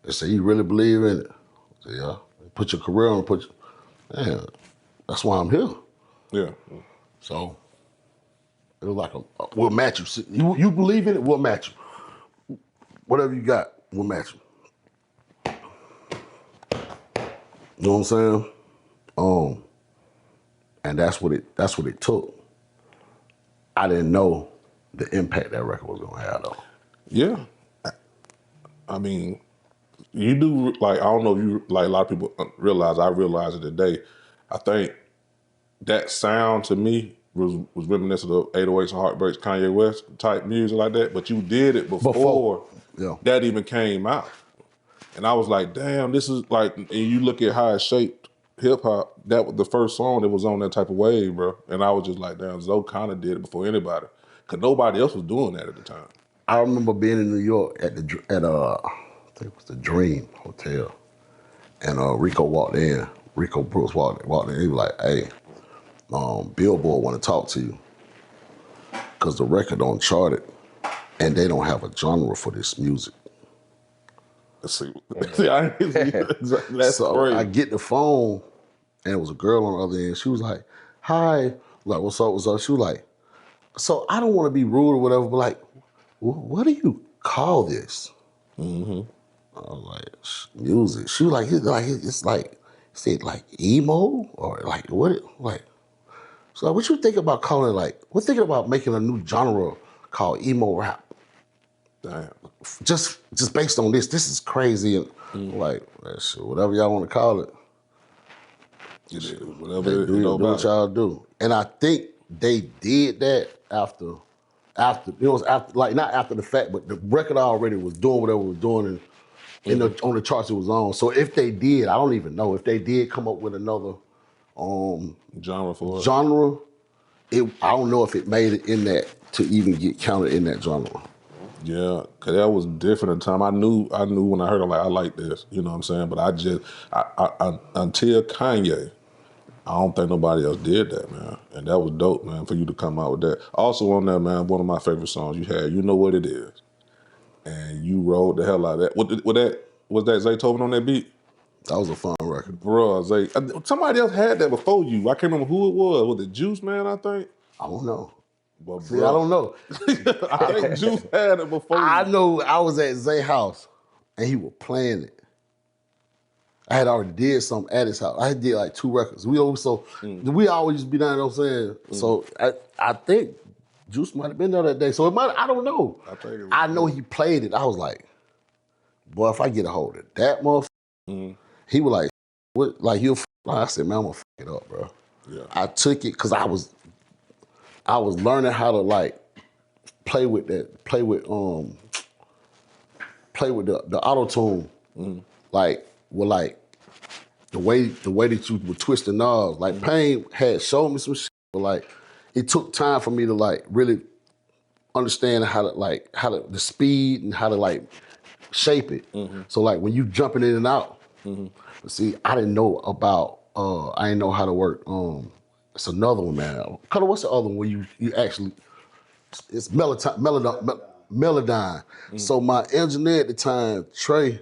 They said, you really believe in it? I said, yeah. Put your career on, man, that's why I'm here. Yeah. So it was like, we'll match you. You believe in it, we'll match you. Whatever you got, we'll match you. You know what I'm saying? And that's what it took. I didn't know the impact that record was gonna have though. Yeah. I mean, you do, like, I don't know if you, like a lot of people realize, I realize it today. I think that sound to me was reminiscent of 808s and Heartbreaks, Kanye West type music like that, but you did it before yeah. that even came out. And I was like, damn, this is like, and you look at how it shaped hip hop, that was the first song that was on that type of wave, bro. And I was just like, damn, Zoe kind of did it before anybody. Because nobody else was doing that at the time. I remember being in New York at I think it was the Dream Hotel, and Rico walked in. Rico Brooks walked in. He was like, "Hey, Billboard want to talk to you because the record don't chart it, and they don't have a genre for this music." Let's see, that's so crazy. I get the phone, and it was a girl on the other end. She was like, "Hi," like, "What's up? What's up?" She was like, "So I don't want to be rude or whatever, but like, what do you call this?" I was like, music. She was like, it's like, said like emo or like what? Like, so like, what you think about calling it like? We're thinking about making a new genre called emo rap. Damn. Just based on this. This is crazy. And I'm like, shit, whatever y'all want to call it. Whatever Do what y'all do. And I think they did that after you know, after, like not after the fact, but the record already was doing whatever it was doing and on the charts it was on. So if they did, I don't even know. If they did come up with another genre for it. I don't know if it made it in that to even get counted in that genre. Yeah, cause that was different at the time. I knew when I heard it, like, I like this, you know what I'm saying? But I until Kanye, I don't think nobody else did that, man. And that was dope, man, for you to come out with that. Also on that, man, one of my favorite songs you had, You Know What It Is. And you rolled the hell out of that. Was that Zaytoven on that beat? That was a fun record. Bruh, somebody else had that before you. I can't remember who it was. Was it Juice Man, I think? I don't know. But See, I don't know. I think Juice had it before you. I know I was at Zay's house and he was playing it. I had already did something at his house. I did like 2 records. We always used to be down, you know what I'm saying? So I think Juice might have been there that day. So I don't know. I know he played it. I was like, boy, if I get a hold of that motherfucker, he was like, what, like I said, man, I'm gonna fuck it up, bro. Yeah. I took it because I was learning how to like play with the auto-tune. Like the way that you would twist the knobs. Like Payne had showed me some shit, but like it took time for me to like really understand how to the speed and how to like shape it. So like when you jumping in and out, see, I didn't know about I didn't know how to work. It's another one, man. Color, what's the other one where you actually it's Melodyne. So my engineer at the time, Trey,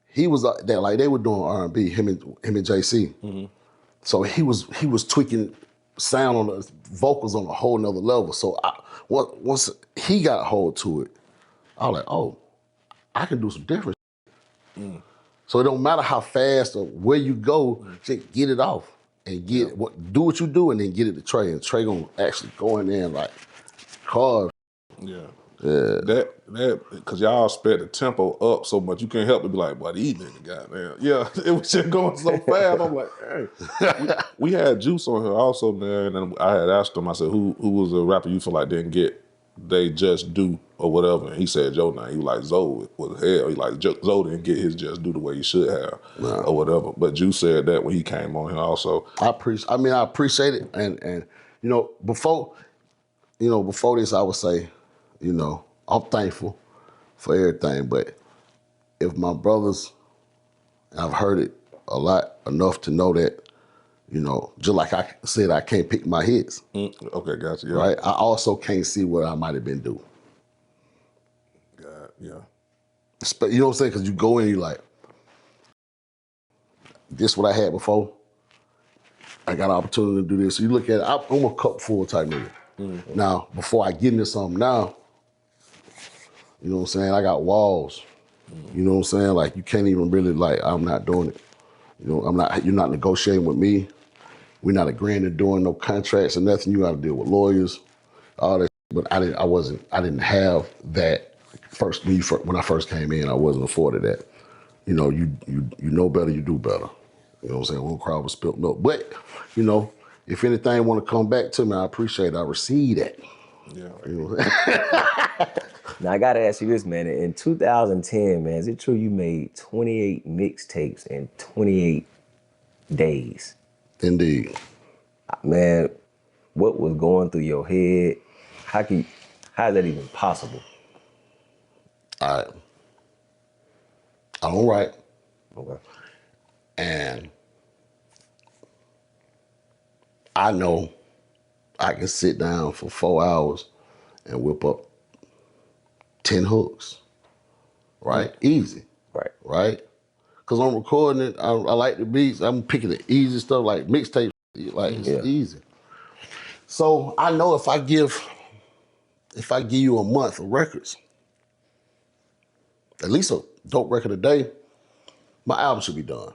he was that like they were doing R&B, him and JC. So he was tweaking sound on the vocals on a whole nother level. So once he got a hold to it, I was like, oh, I can do some different shit. So it don't matter how fast or where you go, just get it off and do what you do and then get it to Trey. And Trey gonna actually go in there and like carve. Yeah. That because y'all sped the tempo up so much, you can't help but be like, boy, these niggas goddamn. Yeah, it was just going so fast. I'm like, hey. We had Juice on here also, man, and I had asked him, I said, who was a rapper you feel like didn't get they just do or whatever? And he said Joe now. He was like, Zoe was hell. He like, Zoe didn't get his just do the way he should have or whatever. But Juice said that when he came on here also. I appreciate it. And before this, I would say, I'm thankful for everything, but if my brothers, I've heard it a lot enough to know that, just like I said, I can't pick my hits. Okay, gotcha. Yeah. Right? I also can't see what I might have been doing. God, yeah. You know what I'm saying? Because you go in, you're like, this what I had before. I got an opportunity to do this. So you look at it, I'm a cup full type nigga. Now, before I get into something now, you know what I'm saying? I got walls. You know what I'm saying? Like you can't even really like, I'm not doing it. You're not negotiating with me. We're not agreeing to doing no contracts or nothing. You gotta deal with lawyers, all that. But I didn't have that when I first came in, I wasn't afforded that. You know better, you do better. You know what I'm saying? One crowd was spilt milk. But, if anything want to come back to me, I appreciate it. I receive that. Yeah. You know what I'm saying? Now I gotta ask you this, man. In 2010, man, is it true you made 28 mixtapes in 28 days? Indeed. Man, what was going through your head? How is that even possible? I don't write. Okay. And I know I can sit down for 4 hours and whip up 10 hooks, right? Easy. Right? Because I'm recording it, I like the beats, I'm picking the easy stuff like mixtape, like it's easy. So I know if I give you a month of records, at least a dope record a day, my album should be done.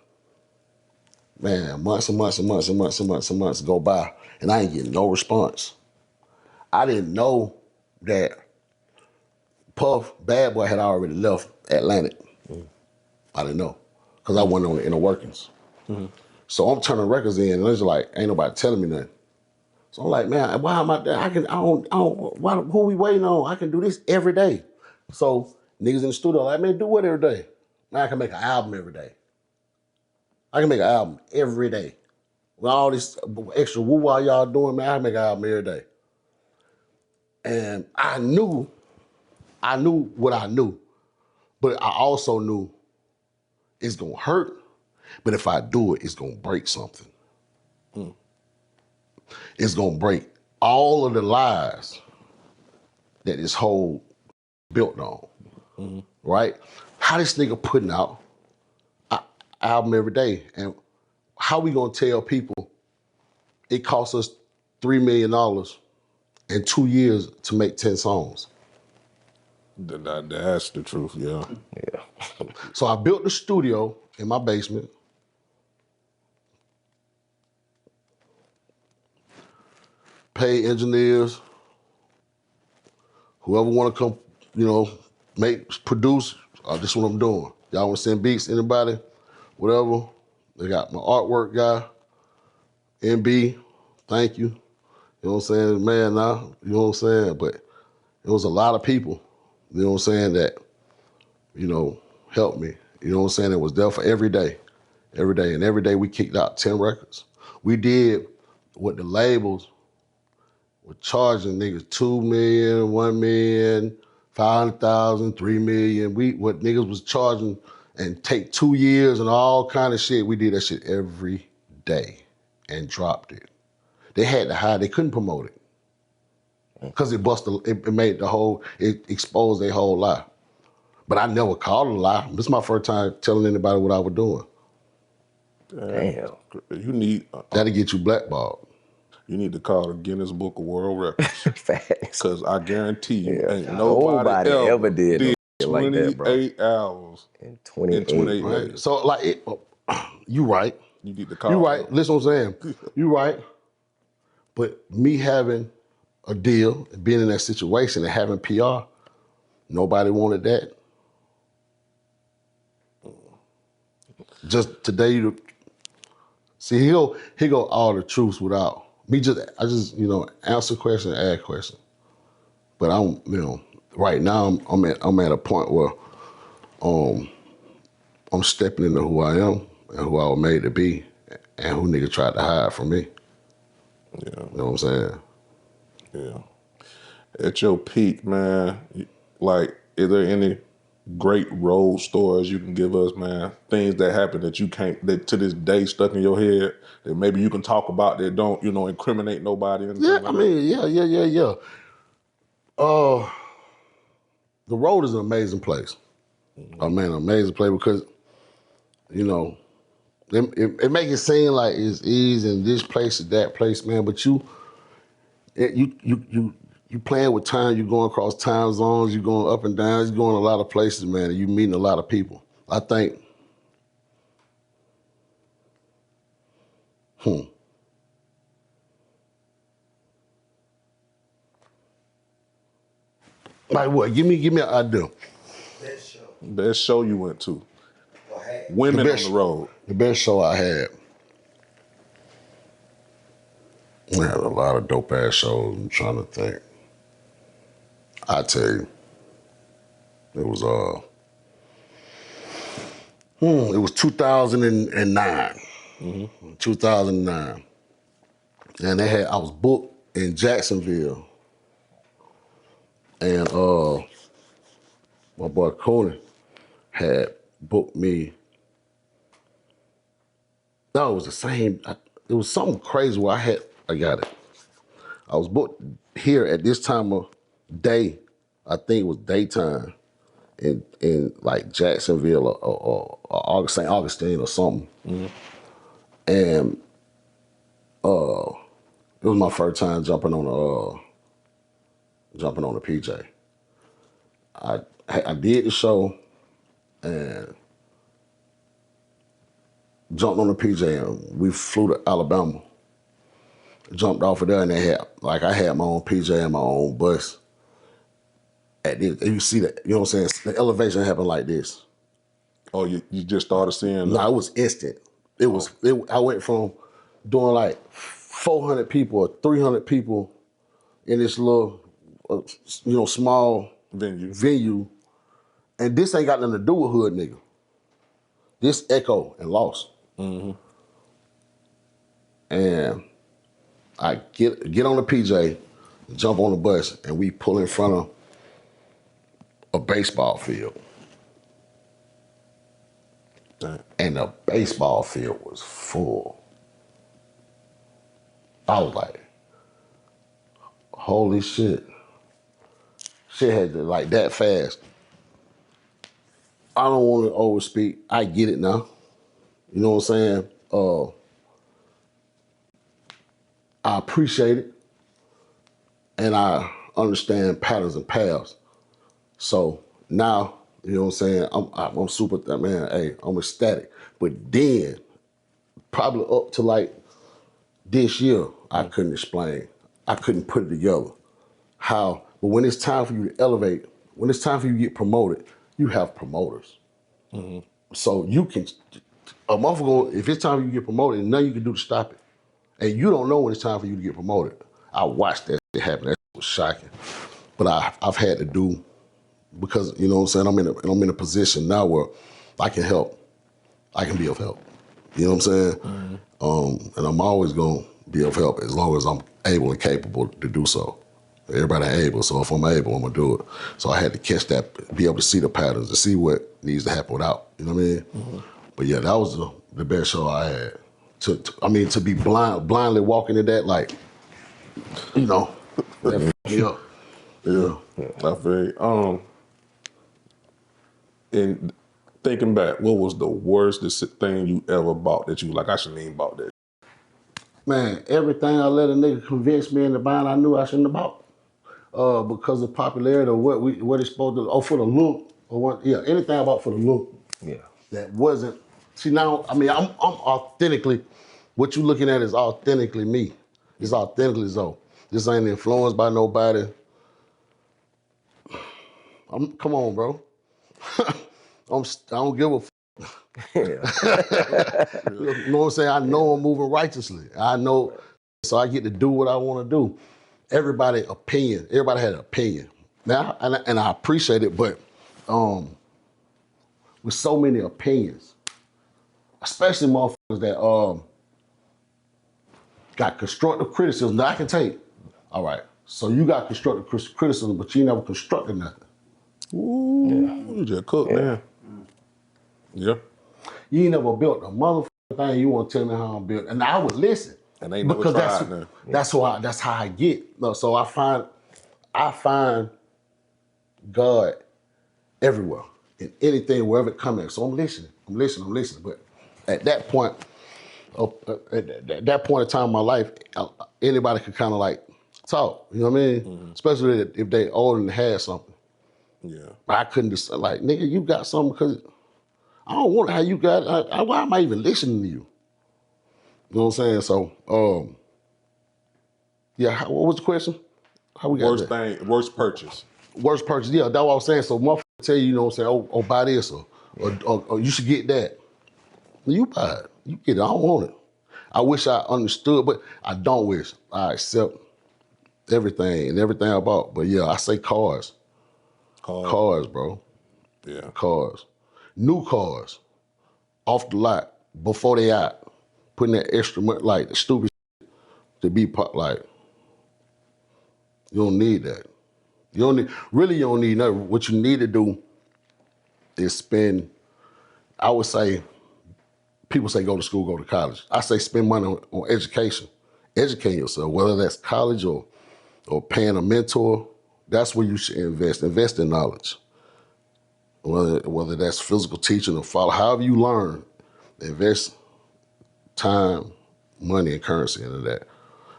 Man, months and months and months and months and months and months go by and I ain't getting no response. I didn't know that Puff, Bad Boy had already left Atlantic. I didn't know because I wasn't on the inner workings. So I'm turning records in and it's like, ain't nobody telling me nothing. So I'm like, man, why am I there? Who we waiting on? I can do this every day. So niggas in the studio like, man, do what every day? Man, I can make an album every day. I can make an album every day. With all this extra woo-wah y'all doing, man, I can make an album every day. And I knew what I knew, but I also knew it's gonna hurt, but if I do it, it's gonna break something. It's gonna break all of the lies that this whole built on, right? How this nigga putting out an album every day, and how we gonna tell people it costs us $3 million in 2 years to make 10 songs? That's the truth, yeah. Yeah. So I built the studio in my basement. Pay engineers, whoever want to come, produce. This is what I'm doing. Y'all want to send beats, anybody, whatever. They got my artwork guy, MB, thank you. You know what I'm saying? Man, now, you know what I'm saying? But it was a lot of people, you know what I'm saying, that, helped me. You know what I'm saying? It was there for every day. Every day. And every day we kicked out 10 records. We did what the labels were charging niggas 2 million, 1 million, 500,000, 3 million. What niggas was charging and take 2 years and all kind of shit. We did that shit every day and dropped it. They had to hide, they couldn't promote it. Because it exposed their whole lie. But I never called it a lie. This is my first time telling anybody what I was doing. Damn. You need That'll get you blackballed. you need to call the Guinness Book of World Records. Facts. Cause I guarantee you, Yeah. ain't nobody ever did no shit like that, 28 bro. hours In in 28 Right? days. So you right. You need to call. You right. Listen what I'm saying. You right. But me having a deal, being in that situation and having PR, nobody wanted that. Just today, see, he go all the truths without me. I just answer question, ask question. But right now I'm at a point where I'm stepping into who I am and who I was made to be, and who nigga tried to hide from me. Yeah. You know what I'm saying? Yeah. At your peak, man, is there any great road stories you can give us, man? Things that happened that to this day stuck in your head that maybe you can talk about that don't, incriminate nobody or anything Yeah, like I that? mean, yeah. The road is an amazing place. Amazing place because, it make it seem like it's easy and this place is that place, man. But you playing with time. You going across time zones. You going up and down. You going a lot of places, man. And you meeting a lot of people. I think. Like what? Give me an idea. Best show you went to. The Women best, on the road. the best show I had. I had a lot of dope ass shows. I'm trying to think. I tell you, it was 2009. 2009, and I was booked in Jacksonville, and my boy Conan had booked me. No, it was the same. It was something crazy where I got it. I was booked here at this time of day. I think it was daytime in like Jacksonville or St. Augustine or something. And it was my first time jumping on a PJ. I did the show and jumped on the PJ and we flew to Alabama. Jumped off of there and I had my own PJ and my own bus. And you see that, you know what I'm saying? The elevation happened like this. Oh, you just started seeing No, it was instant. I went from doing like 400 people or 300 people in this little, small venue. And this ain't got nothing to do with hood nigga. This echo and lost. And I get on the PJ, jump on the bus, and we pull in front of a baseball field. Damn. And the baseball field was full. I was like, holy shit. Shit had to like that fast. I don't want to overspeak. I get it now. You know what I'm saying? I appreciate it. And I understand patterns and paths. So now, you know what I'm saying? I'm super, man, hey, I'm ecstatic. But then, probably up to like this year, I couldn't explain. I couldn't put it together. How, but when it's time for you to elevate, when it's time for you to get promoted, you have promoters. So you can, a month ago, if it's time for you to get promoted, nothing you can do to stop it. And you don't know when it's time for you to get promoted. I watched that shit happen. That was shocking. But I've had to do, because, you know what I'm saying, I'm in a position now where I can help. I can be of help. You know what I'm saying? And I'm always going to be of help as long as I'm able and capable to do so. Everybody ain't able, so if I'm able, I'm going to do it. So I had to catch that, be able to see the patterns, to see what needs to happen without, you know what I mean? But yeah, that was the best show I had. To be blindly walking in that, like, you know, that fucked me up. Yeah. I feel you. And thinking back, what was the worst thing you ever bought that you were like, I shouldn't even bought that? Man, everything I let a nigga convince me into buying, I knew I shouldn't have bought. Because of popularity or what it's supposed to, for the look, or what, yeah, anything I bought for the look. Yeah. That wasn't, see now, I mean, I'm authentically, what you looking at is authentically me. It's authentically Zoe. This ain't influenced by nobody. Come on, bro. I don't give a f. You know what I'm saying? I know I'm moving righteously. I know, so I get to do what I want to do. Everybody had an opinion. Now, and I appreciate it, but with so many opinions, especially motherfuckers that got constructive criticism that I can take. All right, so you got constructive criticism, but you never constructed nothing. Ooh, you just cooked now. Yeah. You ain't never built a motherfucking thing. You want to tell me how I'm built, and I would listen. And they never Because tried now. that's how I get. No, so I find God everywhere, in anything, wherever it comes in. So I'm listening. But at that point, at that point in time in my life, anybody could kind of like talk. You know what I mean? Especially if they older and had something. Yeah. I couldn't just like, nigga, you got something because I don't want how you got. Why am I even listening to you? You know what I'm saying? So, yeah. What was the question? How we got there? Worst purchase. Worst purchase. Yeah, that's what I was saying. So, motherfucker tell you, you know what I'm saying? Oh, buy this or you should get that. You buy it. You get it. I don't want it. I wish I understood, but I don't wish. I accept everything and everything I bought. But yeah, I say cars. Cars, bro. Yeah. Cars. New cars. Off the lot. Before they out. Putting that extra money, like the stupid shit to be like, you don't need that. You don't need nothing. What you need to do is spend, I would say, people say go to school, go to college. I say spend money on education. Educate yourself, whether that's college or paying a mentor. That's where you should invest. Invest in knowledge. Whether that's physical teaching or follow, however you learn, invest time, money, and currency into that.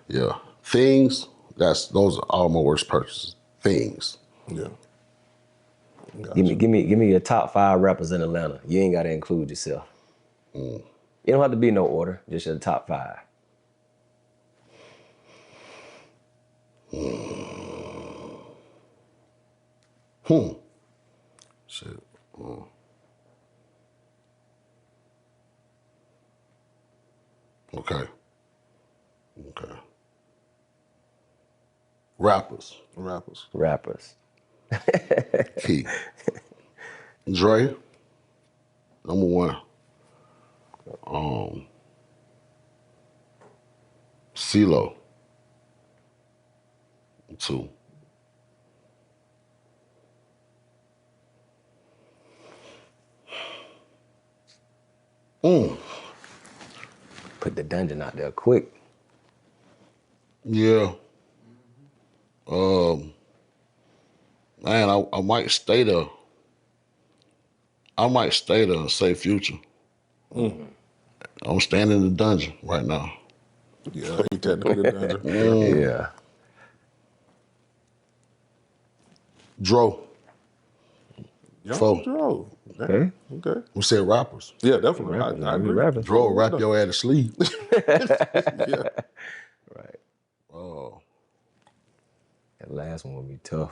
Yeah. Things, those are all my worst purchases. Things. Yeah. Give me your top 5 rappers in Atlanta. You ain't gotta include yourself. You don't have to be in no order, just your top 5. Shit. Okay. Rappers. Key. Dre. Number 1. CeeLo. 2. Put the dungeon out there quick. Yeah. Man, I might stay there. I might stay there and say Future. I'm standing in the dungeon right now. Yeah, he technically the dungeon. Yeah. Dro. Young Joc. Okay. Okay. We said rappers. Yeah, definitely. Rapping, I we agree. rapping. Dro will rap your ass to sleep. Yeah. Right. Oh, That last one will be tough.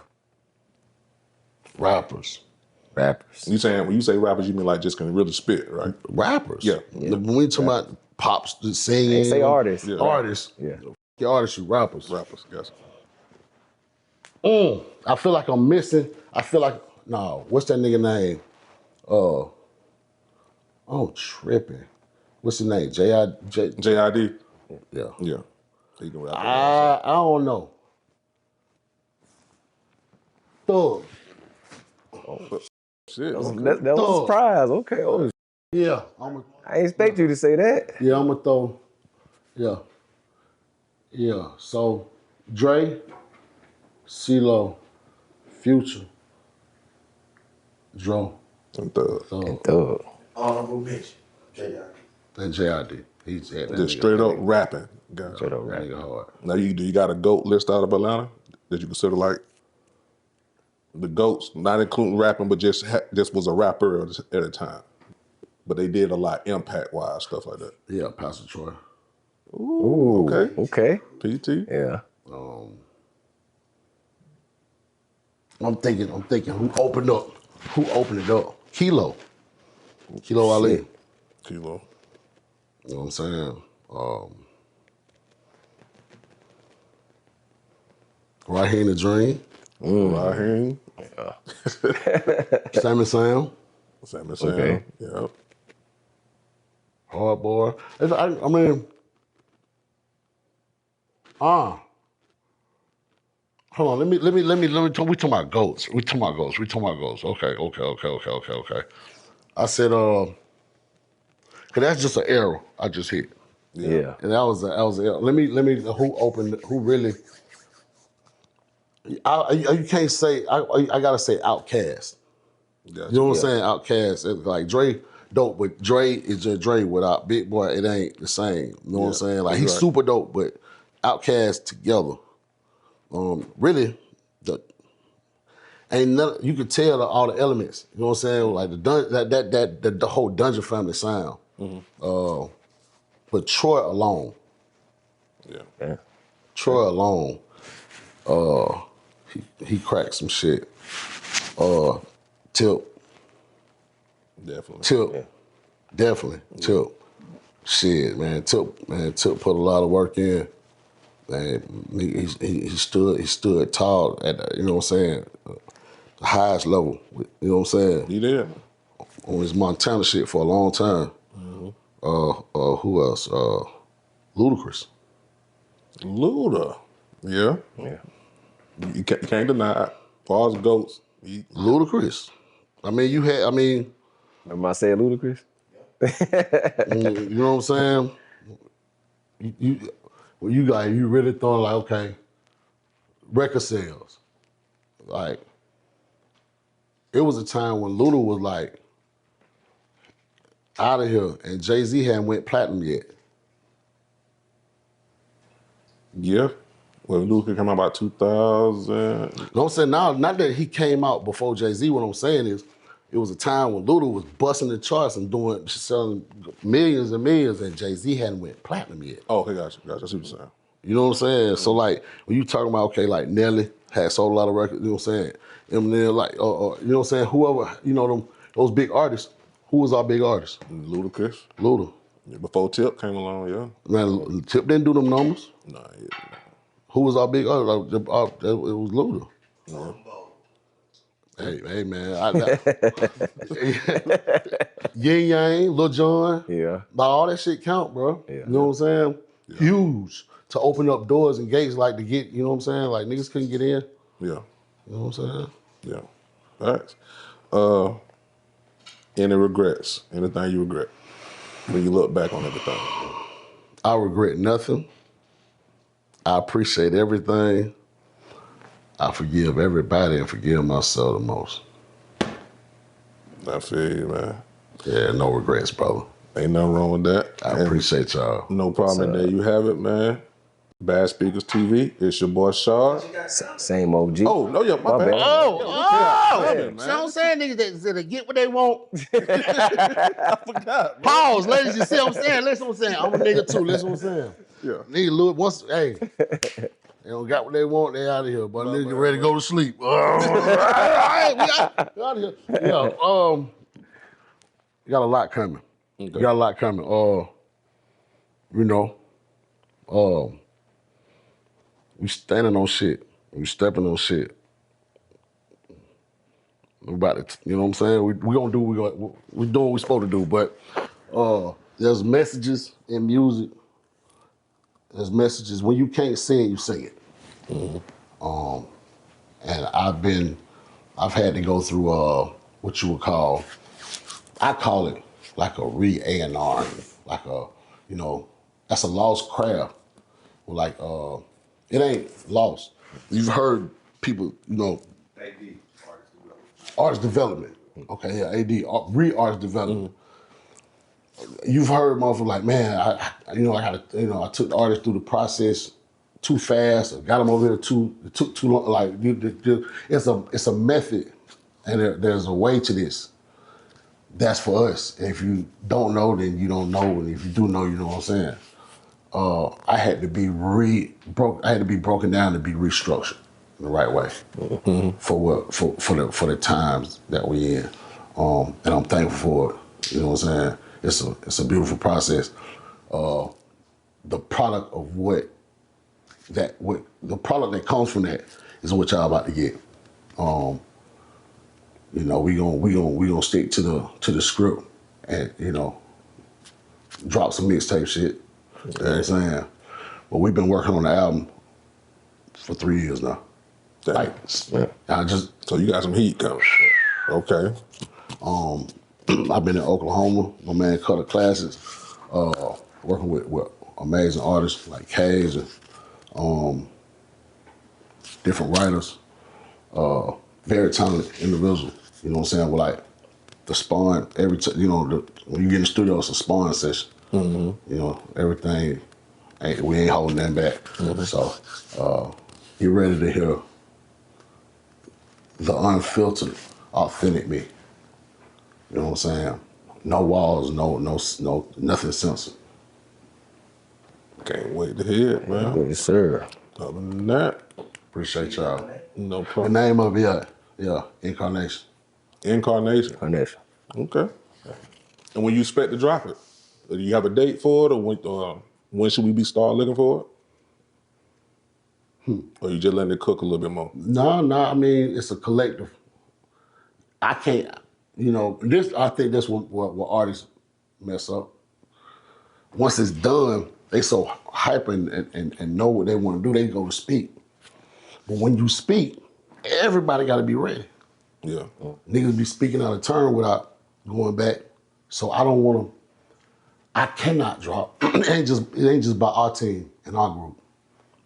rappers. Rappers. You saying when you say rappers, you mean like just can really spit, right? Rappers. Yeah. When we talking about pops, the singing. Say artists. Yeah. Artists. Yeah. The artists, you rappers. Rappers, guess. I feel like I'm missing. What's that nigga name? I'm tripping. What's his name? JID. Yeah. Yeah. He can rap. I don't know. Thug. Shit. That was a surprise. Okay. Oh, Yeah. I didn't expect you to say that. Yeah, I'm gonna throw. Yeah. Yeah. So Dre, CeeLo, Future, Dro, And Thug. And Thug. Honorable mention, J.I. and JID. He's that Just nigga- straight up rapping. Got it. Straight up That rap. nigga hard. Now, you got a GOAT list out of Atlanta that you consider like the GOATs, not including rapping, but just was a rapper at a time. But they did a lot impact-wise, stuff like that. Yeah, Pastor Troy. Ooh, okay. Okay. PT. Yeah. I'm thinking who opened up? Who opened it up? Kilo Ali. Kilo. You know what I'm saying? Right Here in the Dream. Raheem. Sam and Sam. Sam and Sam. Okay. Yeah. Hard Boy. I mean, hold on. Let me talk. We talking about goats. Okay. I said, cause that's just an arrow I just hit. Yeah. And that was an arrow. Let me who opened, who really, you can't say, I gotta say Outkast. Gotcha. You know what I'm saying? Outkast. It's like Dre dope, but Dre is just Dre without Big Boy. It ain't the same. You know what I'm saying? Like he's right. super dope, but Outkast together. Really, ain't none. You could tell all the elements. You know what I'm saying? Like the whole Dungeon Family sound. But Troy alone, Yeah. Troy alone, he cracked some shit. Tip. Definitely. Definitely. Tip. Shit, man. Tip put a lot of work in. Man, he stood tall at the, you know what I'm saying, the highest level. You know what I'm saying? He did. On his Montana shit for a long time. Who else? Ludacris. Luda. Yeah. Yeah. You can't deny it. As far as GOATs, Ludacris. Remember I said Ludacris? You know what I'm saying? You really thought like, okay, record sales. Like, it was a time when Luda was like out of here and Jay-Z hadn't went platinum yet. yeah. Well, Luda came out about 2000. You know what I'm saying? Now, not that he came out before Jay-Z, what I'm saying is, it was a time when Luda was busting the charts and selling millions and millions, and Jay-Z hadn't went platinum yet. Oh, okay, gotcha. I see what you're saying. You know what I'm saying? So like, when you talking about, okay, like Nelly had sold a lot of records, you know what I'm saying? Eminem, like, you know what I'm saying? Whoever, you know, those big artists, who was our big artist? Ludacris. Luda. Yeah, before Tip came along, yeah. Man, Tip didn't do them numbers. Nah, Who was our big artist? It was Luda. yeah. Hey man, Yin Yang, Lil Jon, Yeah. all that shit count, bro. Yeah. You know what I'm saying? Yeah. Huge to open up doors and gates, like to get, you know what I'm saying? Like niggas couldn't get in. Yeah. You know what I'm saying? Yeah. Facts. Any regrets? Anything you regret when you look back on everything? I regret nothing. I appreciate everything. I forgive everybody and forgive myself the most. I feel you, man. Yeah, no regrets, brother. Ain't nothing wrong with that. I appreciate y'all. No problem. There you have it, man. Bad Speakers TV. It's your boy Shad. Same OG. Oh, no, yeah, my bad. See what I'm saying? Niggas that get what they want. I forgot, man. Pause, ladies. You see what I'm saying? Listen what I'm saying. I'm a nigga too. Listen what I'm saying. Yeah. Nigga, look, once, hey, they don't got what they want, they out of here. But niggas get ready to go to sleep. All right, we out of here. Yeah, you got a lot coming. Okay. You got a lot coming. You know, we standing on shit. We stepping on shit. We about to, you know what I'm saying? We gonna do we doing what we supposed to do. But there's messages in music. There's messages when you can't sing, you sing it. Mm-hmm. And I've had to go through what you would call, I call it like a re-A&R, like a, you know, that's a lost craft. Like, it ain't lost. You've heard people, you know, AD, artist development. Okay, yeah, AD, re-artist development. You've heard motherfuckers like, man, I took the artist through the process too fast, or got them over here it took too long. Like, it's a method, and there's a way to this. That's for us. If you don't know, then you don't know, and if you do know, you know what I'm saying. I had to be broken down to be restructured in the right way for the times that we in, and I'm thankful for it. You know what I'm saying? It's a beautiful process. The product of the product that comes from that is what y'all about to get. You know, we gonna stick to the script and, you know, drop some mixtape shit. You know what I'm saying? But we've been working on the album for 3 years now. Damn. Like, So you got some heat coming. Okay. I've been in Oklahoma. My man Cutter Classes, working with amazing artists like Cage and different writers. Very talented individual. You know what I'm saying? With like the spawn every time. You know, when you get in the studio, it's a spawn session. Mm-hmm. You know, everything. We ain't holding them back. Mm-hmm. So get ready to hear the unfiltered, authentic me. You know what I'm saying? No walls, no, nothing censored. Can't wait to hear it, man. Yes, sir. Other than that, Appreciate y'all. no The problem. name of it, yeah, Incarnation. Incarnation. Carnation. Okay. And when you expect to drop it? Do you have a date for it, or when should we start looking for it? Or you just letting it cook a little bit more? No, I mean, it's a collective. I can't, you know, I think that's what artists mess up. Once it's done, they so hyper and know what they want to do, they go to speak. But when you speak, everybody got to be ready. Yeah. Niggas be speaking out of turn without going back. So I don't want to, I cannot drop. It ain't just about our team and our group.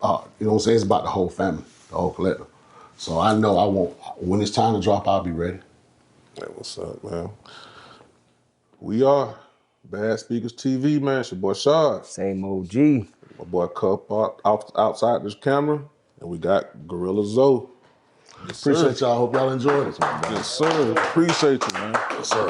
You know what I'm saying? It's about the whole family, the whole collective. So I know when it's time to drop, I'll be ready. Hey, what's up, man? We are Bad Speakers TV, man. It's your boy Shad. Same OG. My boy Cup outside this camera. And we got Gorilla Zoe. Yes, Appreciate y'all. Hope y'all enjoyed it. Yes, sir. Appreciate you, man. Yes, sir.